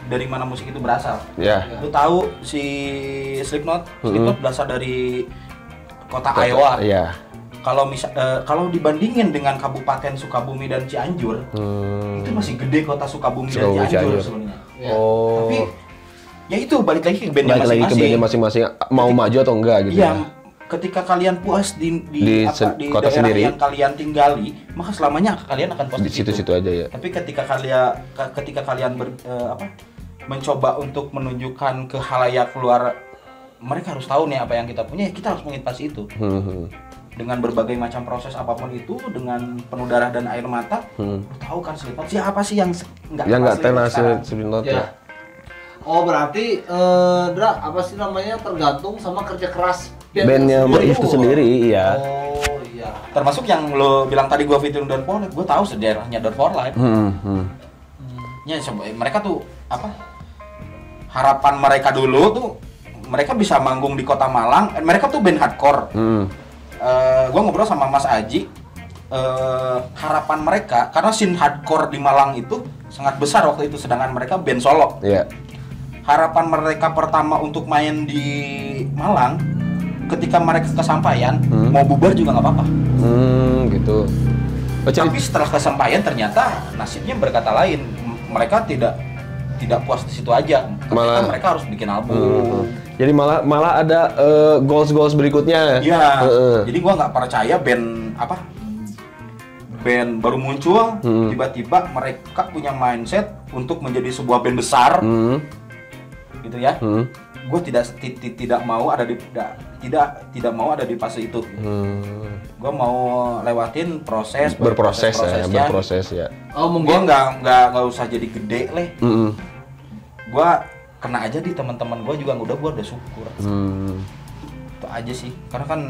Dari mana musik itu berasal? Lu tahu si Slipknot berasal dari kota Iowa. Kalau dibandingin dengan Kabupaten Sukabumi dan Cianjur, itu masih gede kota Sukabumi dan Cianjur sebenarnya. Tapi ya itu balik lagi ke bandnya masing-masing. Mau maju atau enggak gitu. Iya, ketika kalian puas di kota daerah sendiri yang kalian tinggali, maka selamanya kalian akan puas di situ-situ aja ya. Tapi ketika kalian mencoba untuk menunjukkan ke halayak luar, mereka harus tahu nih apa yang kita punya, kita harus menginvasi itu. Dengan berbagai macam proses apapun itu, dengan penuh darah dan air mata. Lu tahu kan Slipknot siapa sih yang nggak tenar Slipknot ya. Oh berarti Dra, apa sih namanya, tergantung sama kerja keras bandnya itu sendiri, iya. Oh iya. Termasuk yang lo bilang tadi gua featuring Down for Life, gua tahu sejarahnya Down for Life. Ya mereka tuh apa? Harapan mereka dulu tuh mereka bisa manggung di Kota Malang. Mereka tuh band hardcore. Gua ngobrol sama Mas Aji. Harapan mereka karena scene hardcore di Malang itu sangat besar waktu itu, sedangkan mereka band solo. Harapan mereka pertama untuk main di Malang, ketika mereka kesampaian mau bubar juga nggak apa-apa. Gitu. Tapi setelah kesampaian ternyata nasibnya berkata lain. Mereka tidak puas di situ aja. Malah mereka harus bikin album. Jadi malah ada goals berikutnya. Iya. Jadi gua nggak percaya band baru muncul tiba-tiba mereka punya mindset untuk menjadi sebuah band besar. Gitu ya. Gue tidak mau ada di fase itu. Gue mau lewatin berproses ya. Oh mungkin gue nggak usah jadi gede leh. Gue kena aja di teman-teman gue juga gue udah syukur. Itu aja sih, karena kan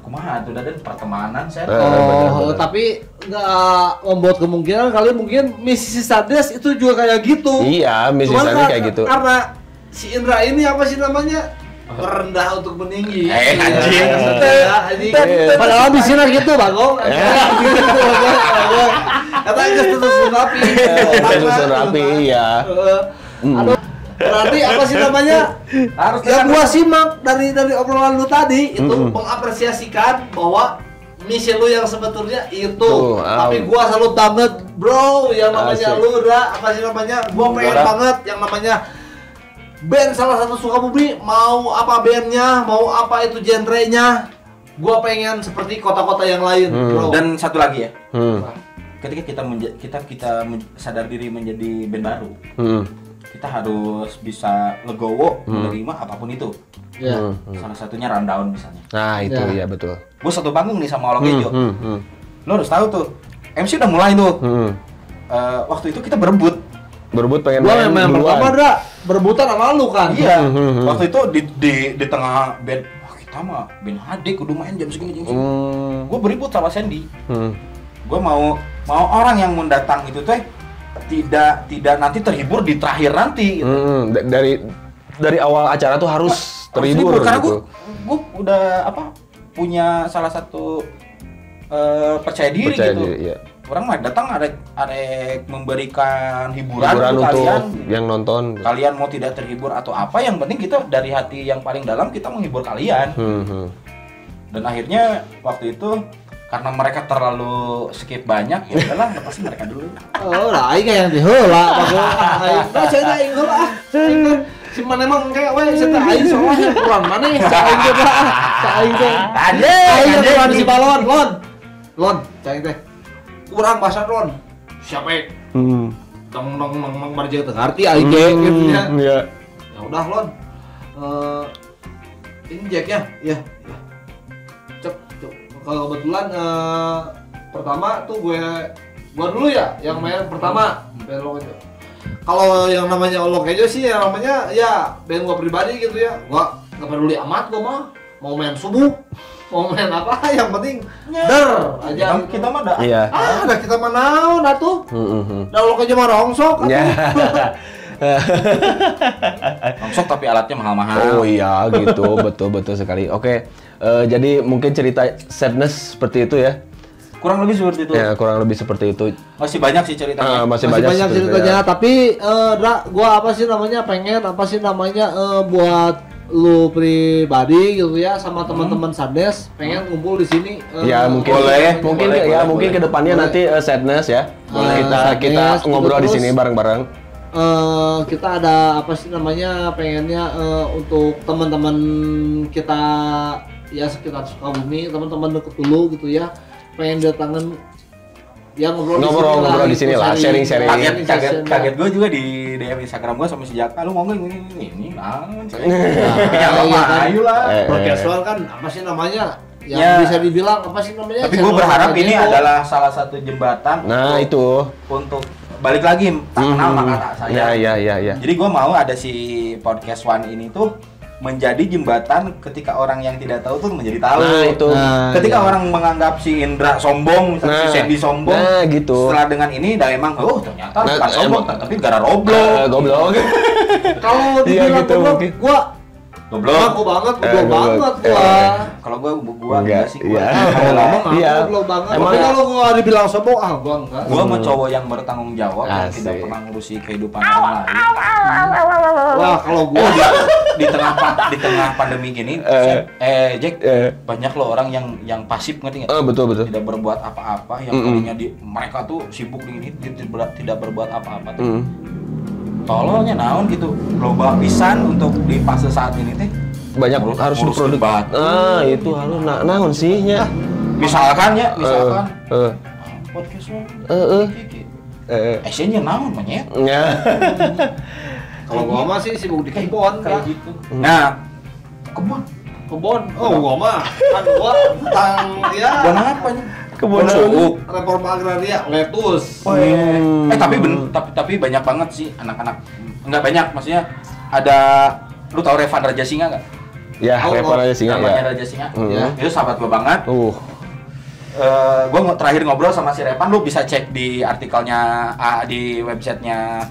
kumaha tuh dan pertemanan saya. Benar. Tapi nggak membuat kemungkinan kali mungkin misi Sades itu juga kayak gitu. Iya, misi Sades kayak gitu. Karena si Indra ini apa sih namanya? Merendah untuk meninggi. Anjing. Padahal di sini gitu, Bagong. Kata susun rapi. Iya. Aduh, berarti apa sih namanya? Harus yang gua simak dari obrolan lu tadi itu mengapresiasikan bahwa misi lu yang sebetulnya itu. Tapi gua salut banget, bro, yang namanya lu udah apa sih namanya? Gua pengen banget yang namanya band salah satu Sukabumi, mau apa bandnya, mau apa itu genrenya, gua pengen seperti kota-kota yang lain, bro. Dan satu lagi ya, ketika kita sadar diri menjadi band baru, kita harus bisa legowo menerima apapun itu. Salah satunya rundown misalnya. Nah itu ya betul. Gue satu panggung nih sama Olo Kejo. Lo harus tahu tuh, MC udah mulai tuh. Waktu itu kita berebut pengen main pertama berebutan sama lu kan. Iya. Waktu itu di tengah band, wah kita mah band HD kudu main jam segini. Gue beribut sama Sandy. Gue mau orang yang mau datang itu tuh tidak nanti terhibur di terakhir nanti gitu. Dari awal acara tuh harus terhibur karena gitu. gue udah punya salah satu percaya diri gitu. Iya. Orang mah datang ada memberikan hiburan Untuk kalian yang nonton. Kalian mau tidak terhibur atau apa, yang penting kita dari hati yang paling dalam kita menghibur kalian. Dan akhirnya waktu itu karena mereka terlalu skip banyak, ya udahlah lepasin mereka dulu. Oh, lah aing yang diheula, aing teh cenah aing heula. Si mana emang kayak we cenah aing soalnya kurang maneh aing teh aing teh. Aing kurang si balon, lon, aing teh. Kurang bahasa lon. Siapa? Dong marja teu ngarti aing ge gitu nya. Iya. Ya udah lon. Ini Jack ya? Iya. Cep. Kalau kebetulan pertama tuh gua dulu ya yang main pertama belok aja. Kalau yang namanya olok aja sih yang namanya ya band gua pribadi gitu ya. Gua enggak peduli amat gua mah. Mau main subuh, mau main apa yang penting der aja. Kita mah dah. Iya. Dah kita mah naon atuh. Da olok aja mah rongsok atuh. Rongsok tapi alatnya mahal-mahal. Oh iya gitu, betul sekali. Oke, jadi mungkin cerita sadness seperti itu ya? Kurang lebih seperti itu. Ya, kurang lebih seperti itu. Masih banyak sih ceritanya. Masih banyak ceritanya, tapi gua apa sih namanya buat lu pribadi gitu ya sama teman-teman Sadness pengen ngumpul di sini. Ya mungkin mungkin kedepannya nanti sadness ya. Kita ngobrol di sini bareng-bareng. Kita ada apa sih namanya pengennya untuk teman-teman kita ya sekitar Sukabumi, teman-teman deket dulu gitu ya, pengen datangin ya ngobrol di sini lah, sharing. Kaget gue juga di DM Instagram gue sama si Jaka, lu ngomong ini ayolah. Podcast kan apa sih namanya? Yang bisa dibilang apa sih namanya? Tapi gue berharap ini adalah salah satu jembatan. Nah, itu untuk balik lagi tak kenal maka tak sayang. Iya. Jadi gue mau ada si podcast One ini tuh menjadi jembatan ketika orang yang tidak tahu tuh menjadi tahu. Nah, itu. Ketika orang menganggap si Indra sombong, misalnya si Sandy sombong. Nah, gitu. Setelah dengan ini dah emang ternyata bukan sombong tapi gara goblok. Kalau dibilang gitu, goblok, goblok banget. Kalau gua enggak sih gua. Goblok banget. Tapi kalau gua dibilang sombong, gua enggak. Gua mah cowok yang bertanggung jawab yang tidak pernah ngurusi kehidupan orang lain. Wah, kalau gua di tengah pandemi gini, Jack, banyak loh orang yang pasif, ngerti nggak? Betul. Tidak berbuat apa-apa, yang tadinya mereka tuh sibuk di ini, tidak berbuat apa-apa. Tolongnya naon gitu, loba pisan untuk di fase saat ini teh. Banyak harus diproduk. Itu harus naon sih nya. Misalkan podcast actionnya naon monyet. Kalau gua mah sih sibuk di kebon kayak gitu. Nah, kebun. Gua mah kan gua tentang ya. Kebun apa nih? Kebun suuk. Reforma agraria, lettuce. Tapi banyak banget sih anak-anak. Enggak banyak, maksudnya ada, lu tahu Revan Raja Singa enggak? Ya, Revan Raja Singa ya. Raja Singa. Itu sahabat gua banget. Gue terakhir ngobrol sama si Revan, lu bisa cek di artikelnya di websitenya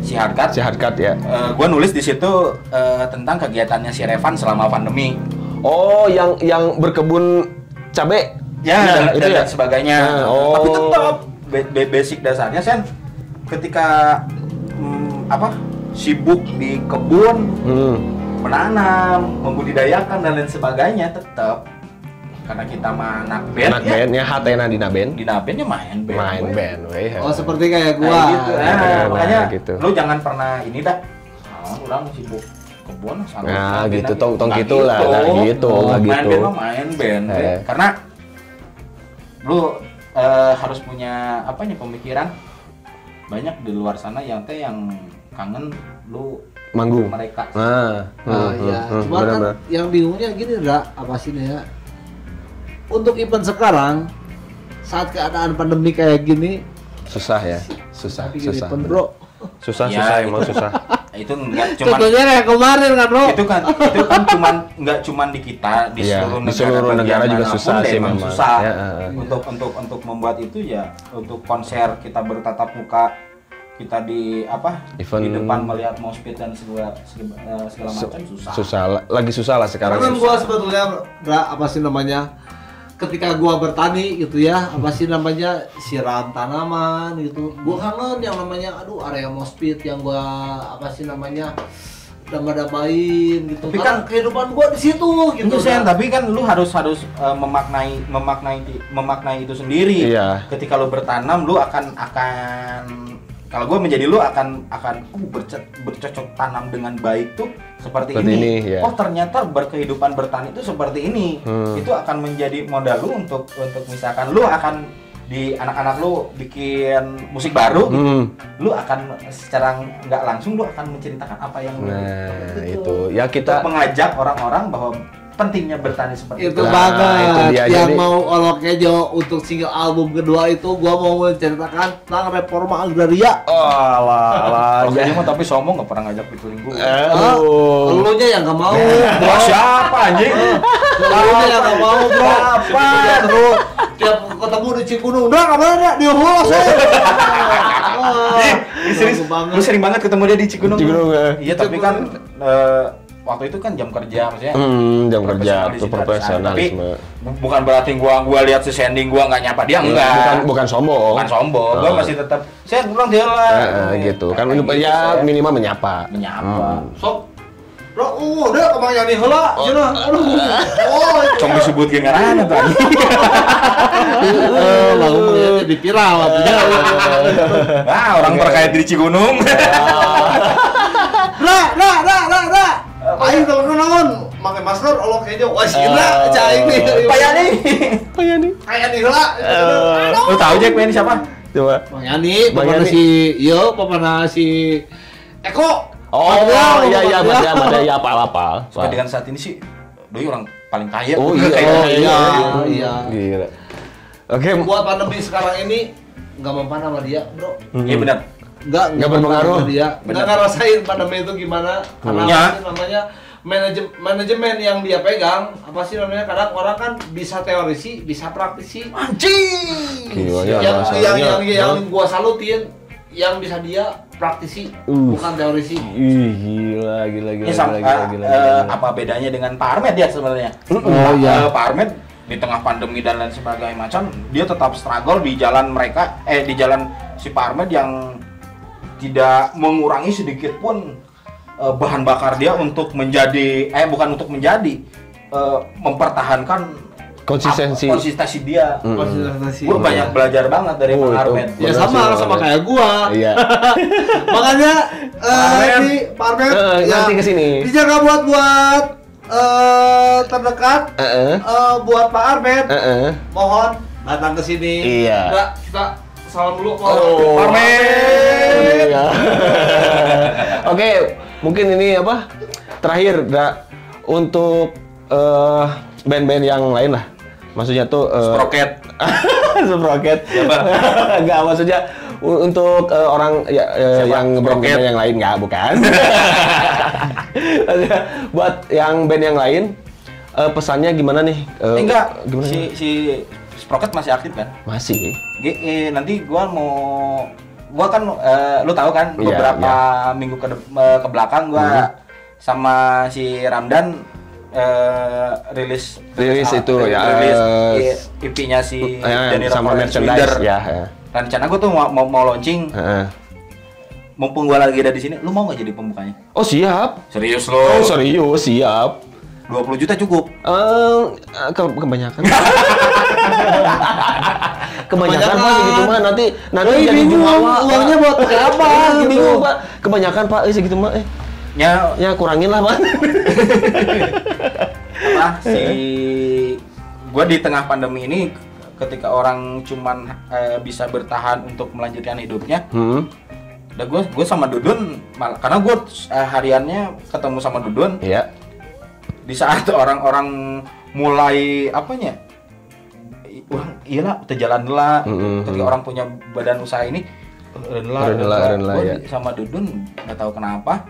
si Hardcat ya. Gue nulis di situ tentang kegiatannya si Revan selama pandemi. Oh, yang berkebun cabe. Ya, dan sebagainya. Tapi tetap basic dasarnya Sen, ketika sibuk di kebun, menanam, membudidayakan dan lain sebagainya, tetap karena kita mah anak band ya hatena dina band ya main band. Oh, seperti kayak gua gitu. Makanya gitu. Lu jangan pernah ini dah orang sibuk kebun sama gitu tong gitulah gitu main band karena lu harus punya pemikiran banyak di luar sana yang kangen lu manggung mereka. Cuma kan yang bingungnya gini apa sih nih ya, untuk event sekarang saat keadaan pandemi kayak gini susah. event, bro. Susah emang susah. itu enggak cuman contohnya kayak kemarin kan bro. itu kan cuman enggak cuman di kita di Iya, seluruh di seluruh bagian negara juga manapun susah sih memang memang. susah. Ya, Untuk membuat itu ya untuk konser kita bertatap muka kita di Event. di depan melihat moshpit dan segala macam susah. Lagi susah lah sekarang. Karena gua sebetulnya apa sih namanya ketika gua bertani gitu ya, apa sih namanya siram tanaman gitu. Gua kangen yang namanya area moshpit yang gua apa sih namanya damai-damain gitu. Tapi Karena kan kehidupan gua di situ gitu. Itu Sen, tapi kan lu harus memaknai itu sendiri. Iya. Ketika lu bertanam, lu akan kalau gue menjadi lu akan bercocok tanam dengan baik tuh seperti ini. Ya. Oh ternyata berkehidupan bertani itu seperti ini. Itu akan menjadi modal lu untuk misalkan lu akan di anak-anak lu bikin musik baru, lu akan secara nggak langsung lu akan menceritakan apa yang itu ya kita mengajak orang-orang bahwa pentingnya bertani seperti itu itu. banget dia, yang jadi- mau Olok Kejo untuk single album kedua itu gua mau menceritakan tentang reforma agraria. alah Kalau mah tapi sombong nggak pernah ngajak featuring gue. aduh. Elunya yang nggak mau. Wah, siapa anjing? Elunya yang nggak mau bro. Apa? Terus tiap ketemu di Cikunung, udah kemana dah di Holos. Lu sering banget ketemu dia di Cikunung. Cikunung, Iya, tapi kan waktu itu kan jam kerja maksudnya. Jam kerja Profesionalisme tuh profesionalisme. Tapi bukan berarti gua lihat si sending gua nggak nyapa dia enggak. Bukan sombong. Bukan sombong. Gua masih tetap saya pulang dia lah. Gitu kan ya minimal menyapa. Menyapa. Sok. Bro, udah kemang Yani heula, cenah. Aduh. Oh, Cong disebut ge ngaranna tadi. lalu jadi viral artinya. Nah, orang terkait di Cigunung. Ra. Aing telepon naon? Make masker Olok Kejo. Wah, sieuna cai ini. Payani. Kayak nih heula. Lu tahu Jack ini siapa? Coba. Bang Yani, Bang papana Yani. si Eko. Oh iya Mas ada ya apa. Sampai dengan saat ini sih doi orang paling kaya. Oh iya. Iya. Gila. Oke, Buat pandemi sekarang ini nggak mempan sama dia, bro. Iya benar. Nggak berpengaruh. sama dia. Benar. Nggak ngerasain pandemi itu gimana. Karena Ya. apa sih namanya manajemen yang dia pegang, apa sih namanya? Kadang orang kan bisa teorisi, bisa praktisi. Anjing. Gila, yang gua salutin, yang bisa dia praktisi, bukan teorisi. Gila. Ini apa bedanya dengan Pak Armet ya sebenarnya? Oh, iya. Pak Armet di tengah pandemi dan lain sebagainya macam dia tetap struggle di jalan di jalan si Pak Armet yang tidak mengurangi sedikit pun bahan bakar dia untuk menjadi mempertahankan konsistensi. konsistensi dia. Konsentrasi. Gue banyak belajar banget dari Pak itu. Armet. Ya sama kayak gua. Iya. Makanya Parmen. ini Parmen Nanti kesini. dijaga buat terdekat buat Pak Armet. Mohon datang ke sini. Iya. Enggak, kita salam dulu kok. Parmen. Iya. Oke, mungkin ini apa? Terakhir, untuk band-band yang lain lah. Maksudnya tuh Sprocket. Sprocket. Enggak, maksudnya untuk orang yang band-band yang lain enggak, bukan. Maksudnya, buat yang band yang lain pesannya gimana nih? Enggak. Gimana? Si Sprocket masih aktif kan? Masih. Nanti gua kan lu tahu kan Iya, beberapa minggu ke belakang gua sama si Ramdan rilis itu ya EP-nya si Johnny sama Rock merchandise Leader. ya. Rencana gua tuh mau launching. Mumpung gua lagi ada di sini, lu mau nggak jadi pembukanya? Oh siap. Serius lo? Oh serius siap. 20 juta cukup. Kebanyakan. Kebanyakan Pak segitu mah nanti jadi bingung, jumawa. uangnya buat pakai apa? Bingung Pak. Kebanyakan Pak segitu mah ya kurangin lah Pak. Gua di tengah pandemi ini ketika orang cuman bisa bertahan untuk melanjutkan hidupnya. Dan gue sama Dudun karena gue hariannya ketemu sama Dudun. Iya. Di saat orang-orang mulai iyalah terjalan lah. Ketika orang punya badan usaha ini Renela, gue ya. sama Dudun nggak tahu kenapa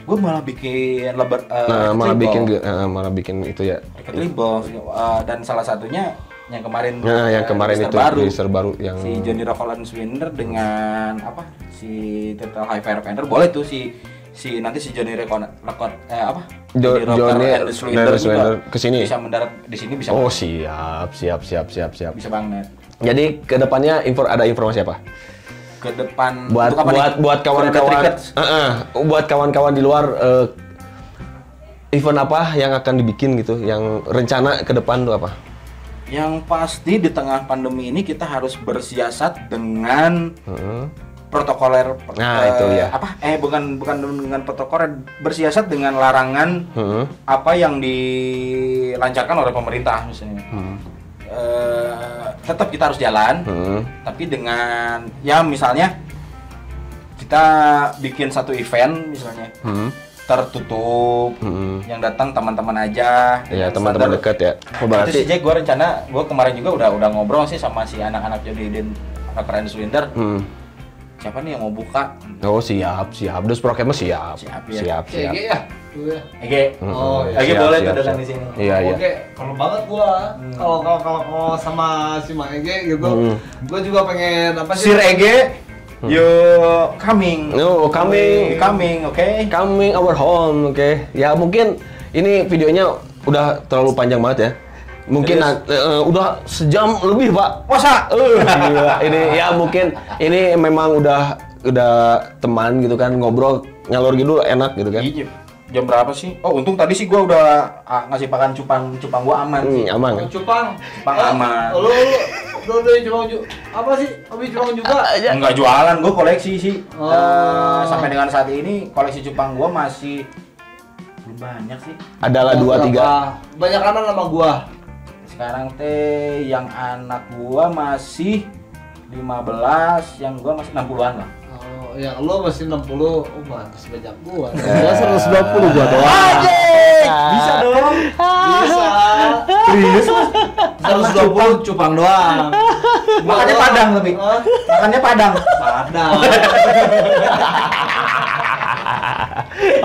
Gue malah bikin malah bikin itu ya. Dribble dan salah satunya yang kemarin yang kemarin itu release baru yang si Johnny Rockland Swinder dengan apa si Total High Fire Fender boleh tuh si nanti si Johnny Rockland Johnny Swinder ke sini bisa mendarat di sini bisa. Oh, siap. Bisa banget. Jadi kedepannya ada informasi apa? Ke depan buat kawan-kawan buat kawan-kawan di luar event apa yang akan dibikin gitu, yang rencana ke depan tuh apa? Yang pasti di tengah pandemi ini kita harus bersiasat dengan protokoler. Itu ya. Bukan dengan protokoler, bersiasat dengan larangan apa yang dilancarkan oleh pemerintah misalnya. Tetap kita harus jalan, tapi dengan ya misalnya kita bikin satu event misalnya. Tertutup, yang datang teman-teman aja. Iya, teman-teman dekat ya. Itu sih Jack, gue kemarin juga udah ngobrol sih sama si anak-anak Johnny Rockland Swinder. Siapa nih yang mau buka? Oh siap. Dus Prokemnya siap. Siap. ya? Ege. Ege boleh tuh datang di sini. Iya. Oke, kalau banget gua. Kalau sama si Mang Ege gitu. Gua juga pengen apa sih? Sir Ege. You coming. Coming our home, oke. Ya mungkin ini videonya udah terlalu panjang banget ya. Mungkin udah sejam lebih, Pak. Masa? Gila. Ini ya mungkin ini memang udah teman gitu kan, ngobrol ngalor gitu enak gitu kan. Iya. Jam berapa sih? Oh, untung tadi sih gua udah ngasih pakan cupang gua aman sih. Aman kan? Cupang aman. Lu cupang juga. Apa sih? Hobi cupang juga? Enggak jualan, gua koleksi sih. Sampai dengan saat ini koleksi cupang gua masih belum banyak sih. Adalah 2-3. Banyak anak sama gua. Sekarang teh yang anak gua masih 15, yang gua masih 60-an lah. Oh, yang lo masih 60, masih banyak gua. Gua 120 gua doang. Bisa dong. Bisa. Serius? 120 cupang doang. Makannya Padang lebih. Makannya Padang.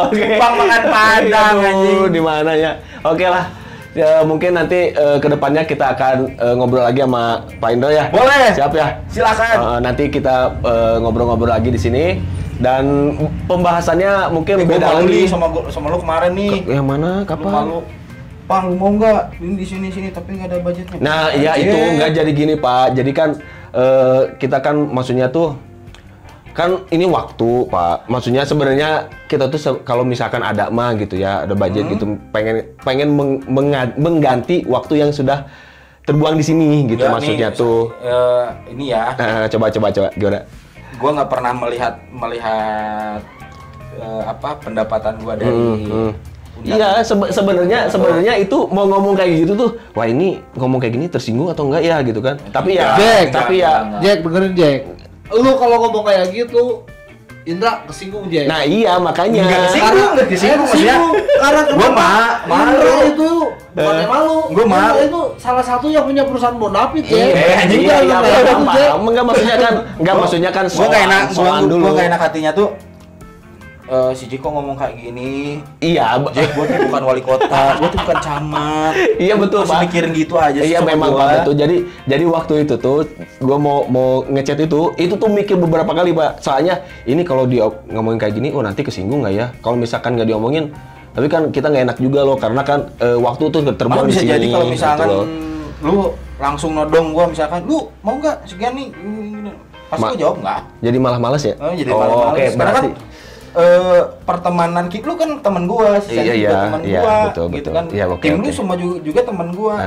Oke. Cupang makan Padang anjing. Di mana ya? Oke lah. Ya, mungkin nanti kedepannya kita akan ngobrol lagi sama Pak Indro ya. Boleh. Siap ya. Silakan. Nanti kita ngobrol-ngobrol lagi di sini dan pembahasannya mungkin beda lagi sama lu kemarin nih. Yang mana? Kapan? Pak, lu mau nggak ini di sini tapi nggak ada budgetnya. Nah, iya itu nggak jadi gini Pak. Jadi kan kita kan maksudnya tuh kan ini waktu Pak, maksudnya sebenarnya kita tuh kalau misalkan ada mah gitu ya, ada budget gitu, pengen mengganti waktu yang sudah terbuang di sini gitu. Enggak, maksudnya nih, tuh ini ya. Coba gimana? Gua nggak pernah melihat apa pendapatan gua dari iya, sebenarnya itu mau ngomong kayak gitu tuh, wah ini ngomong kayak gini tersinggung atau enggak ya gitu kan? Tapi ya, Jack dengerin Jack. Lu kalau ngomong kayak gitu, Indra kesinggung Jack. Nah iya makanya. Enggak kesinggung maksudnya. Karena gua malu itu bukannya malu. Gua malu itu salah satu yang punya perusahaan bonafit ya. Enggak maksudnya kan gua enggak enak gua enggak enak hatinya tuh. Si Jiko ngomong kayak gini. Iya, Jack, gua tuh bukan wali kota, gua tuh bukan camat. Iya betul, Pak. Mikirin gitu aja sih. Iya memang Pak, betul. Jadi waktu itu tuh gua mau ngechat itu tuh mikir beberapa kali, Pak. Soalnya ini kalau dia ngomongin kayak gini, nanti kesinggung nggak ya? Kalau misalkan nggak diomongin, tapi kan kita nggak enak juga loh, karena kan waktu tuh terbuang di sini. Bisa jadi kalau misalkan gitu lu langsung nodong gua misalkan, lu mau nggak sekian nih? Pasti gua jawab nggak. Jadi malah males ya? Jadi malah males. Oke, berarti pertemanan lu kan teman gua, teman gua, betul, gitu kan. Iya, Tim lu semua juga teman gua.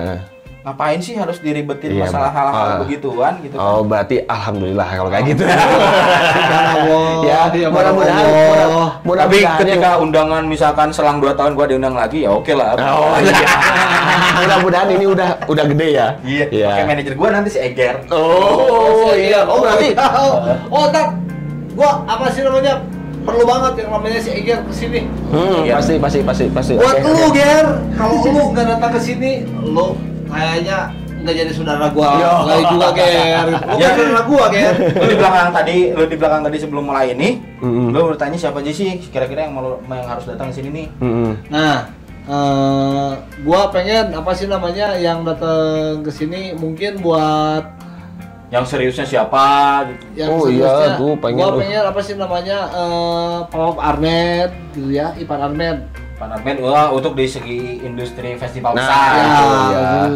Ngapain sih harus diribetin masalah hal-hal begituan gitu kan? Oh, berarti alhamdulillah kalau kayak gitu. Ya, Tapi ketika undangan misalkan selang 2 tahun gua diundang lagi ya oke lah. Oh iya. Mudah-mudahan ini udah gede ya. Iya. Pakai manajer gua nanti si Eger. Oh iya. Oh berarti. Gua apa sih namanya? Perlu banget yang namanya si Eger kesini. Pasti. Buat lu, Ger. Kalau lu nggak datang ke sini, lu kayaknya nggak jadi saudara gua lagi juga Ger. Lu kan saudara gua Ger. Lu di belakang tadi sebelum mulai ini, lu bertanya siapa aja sih kira-kira yang harus datang ke sini nih. Nah, gua pengen apa sih namanya yang datang ke sini mungkin buat Yang seriusnya siapa gitu. yang Oh iya, seriusnya, gua pengen apa sih namanya Pop Armed gitu ya, Ipan Armed. Pan Armen untuk di segi industri festival Nah, besar. itu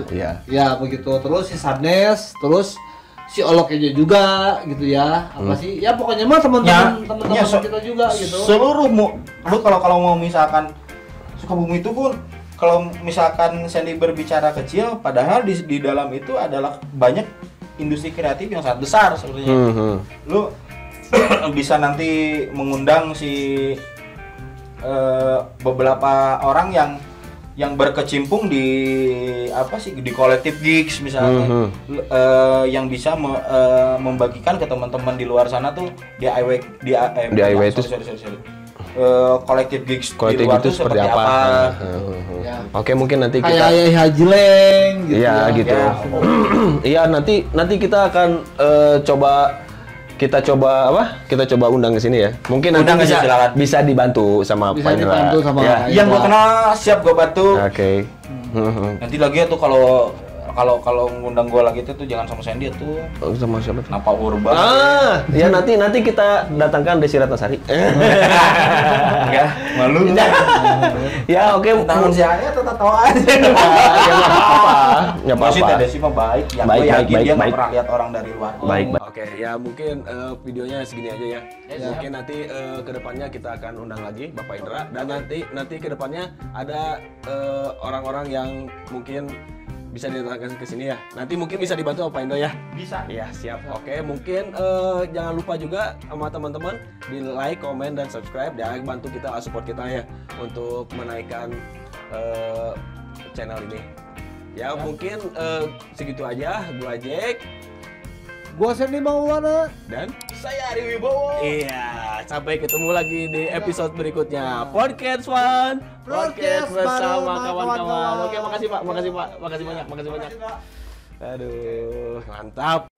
gitu. ya. Ya begitu. Terus si Sadnes, terus si Oloknya juga gitu ya. Apa sih? Ya pokoknya mah teman-teman kita juga gitu. Seluruh lu kalau mau misalkan Sukabumi itu pun kalau misalkan Sandy berbicara kecil, padahal di dalam itu adalah banyak industri kreatif yang sangat besar sebenarnya. Lu bisa nanti mengundang si beberapa orang yang berkecimpung di apa sih di kolektif gigs misalnya, yang bisa membagikan ke teman-teman di luar sana tuh DIY itu kolektif gigs kolektif di luar itu tuh seperti apa? Ya. Oke, mungkin nanti kita Kayak Hajileng gitu. Iya ya. gitu. Ya. Iya nanti kita akan kita coba undang ke sini ya. Mungkin nanti Undang aja, silakan. bisa dibantu sama Bisa Pak Indra. dibantu sama ya. Pak Yang gua kenal siap gua bantu. Oke. Nanti lagi tuh kalau ngundang gua lagi tuh jangan sama Sandy tuh. Sama siapa tuh? Napa Urban. Ya nanti kita datangkan Desi Ratnasari. Ya, malu. Ya oke. Tahun si Arya tetap tahu aja. Ya nggak apa-apa. Nggak Masih apa-apa. Desi mah baik. Yang Baik, gue yakin baik, dia nggak baik. pernah lihat orang dari luar. Baik. Oke, ya mungkin videonya segini aja ya. Mungkin nanti kedepannya kita akan undang lagi Bapak Indra dan nanti kedepannya ada orang-orang yang mungkin bisa didatangkan ke sini ya. Nanti mungkin bisa dibantu Bapak Indra ya. Bisa. Iya, siap. Oke, mungkin jangan lupa juga sama teman-teman di like, komen dan subscribe dan bantu kita support kita ya untuk menaikkan channel ini. Ya, mungkin segitu aja. Gua Jack. Gua Sandy Maulana. Dan Saya Ari Wibowo. iya, sampai ketemu lagi di episode berikutnya. Podcast One, Podcast bersama bareng kawan-kawan. kawan-kawan. Oke, makasih Pak, makasih banyak. Aduh, mantap.